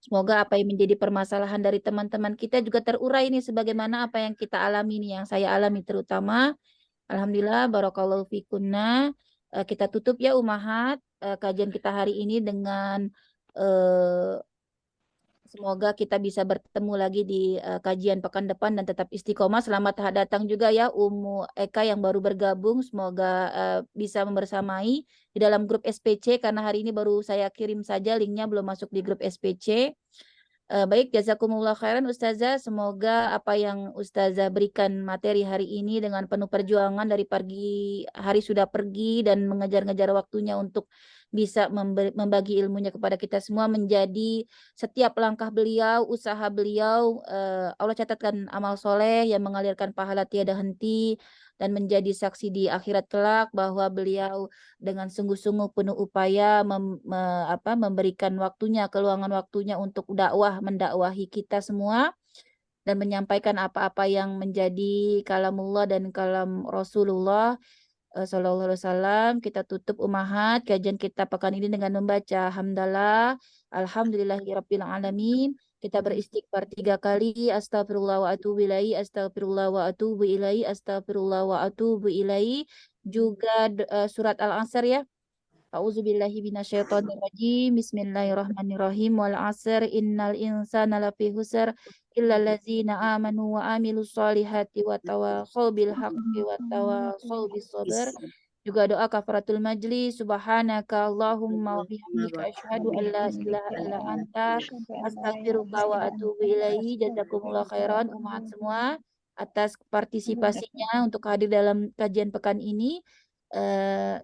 Semoga apa yang menjadi permasalahan dari teman-teman kita juga terurai nih sebagaimana apa yang kita alami nih, yang saya alami terutama. Alhamdulillah, barakallahu fikunna. Kita tutup ya Umahat kajian kita hari ini dengan semoga kita bisa bertemu lagi di kajian pekan depan dan tetap istiqomah. Selamat datang juga ya Umu Eka yang baru bergabung. Semoga bisa membersamai di dalam grup SPC karena hari ini baru saya kirim saja linknya, belum masuk di grup SPC. Baik, jazakumullah khairan Ustazah. Semoga apa yang Ustazah berikan materi hari ini dengan penuh perjuangan dari pagi hari sudah pergi dan mengejar-ngejar waktunya untuk bisa membagi ilmunya kepada kita semua, menjadi setiap langkah beliau, usaha beliau, Allah catatkan amal soleh yang mengalirkan pahala tiada henti dan menjadi saksi di akhirat kelak bahwa beliau dengan sungguh-sungguh penuh upaya memberikan waktunya, keluangan waktunya untuk mendakwahi kita semua dan menyampaikan apa-apa yang menjadi kalamullah dan kalam Rasulullah Sallallahu Alaihi Wasallam. Kita tutup Umahat kajian kita pekan ini dengan membaca hamdalah, alhamdulillahirabbil alamin. Kita beristighfar 3 kali, astagfirullah wa atubu ilaihi, astagfirullah wa atubu ilaihi, astagfirullah wa atubu ilaihi. Juga surat Al-Asr ya. A'udzubillahi minasyaitonirrajim. Bismillahirrahmanirrahim. Wal 'asr innal insana lafi khusr illa allazina amanu wa amilus solihati wa tawashaw bil haqqi wa tawashaw bis sabr. Juga doa kafaratul majlis. Subhanaka Allahumma wa bihamdika asyhadu an la ilaha illa anta astaghfiruka wa atubu ilaihi. Jazakumullah khairan umat semua atas partisipasinya untuk hadir dalam kajian pekan ini.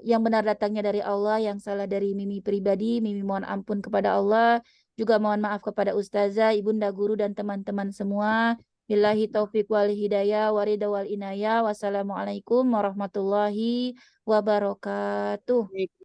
Yang benar datangnya dari Allah, yang salah dari Mimi pribadi. Mimi mohon ampun kepada Allah. Juga mohon maaf kepada Ustazah, Ibunda Guru, dan teman-teman semua. Billahi taufiq wal hidayah, warida wal inayah. Wassalamualaikum warahmatullahi wabarakatuh.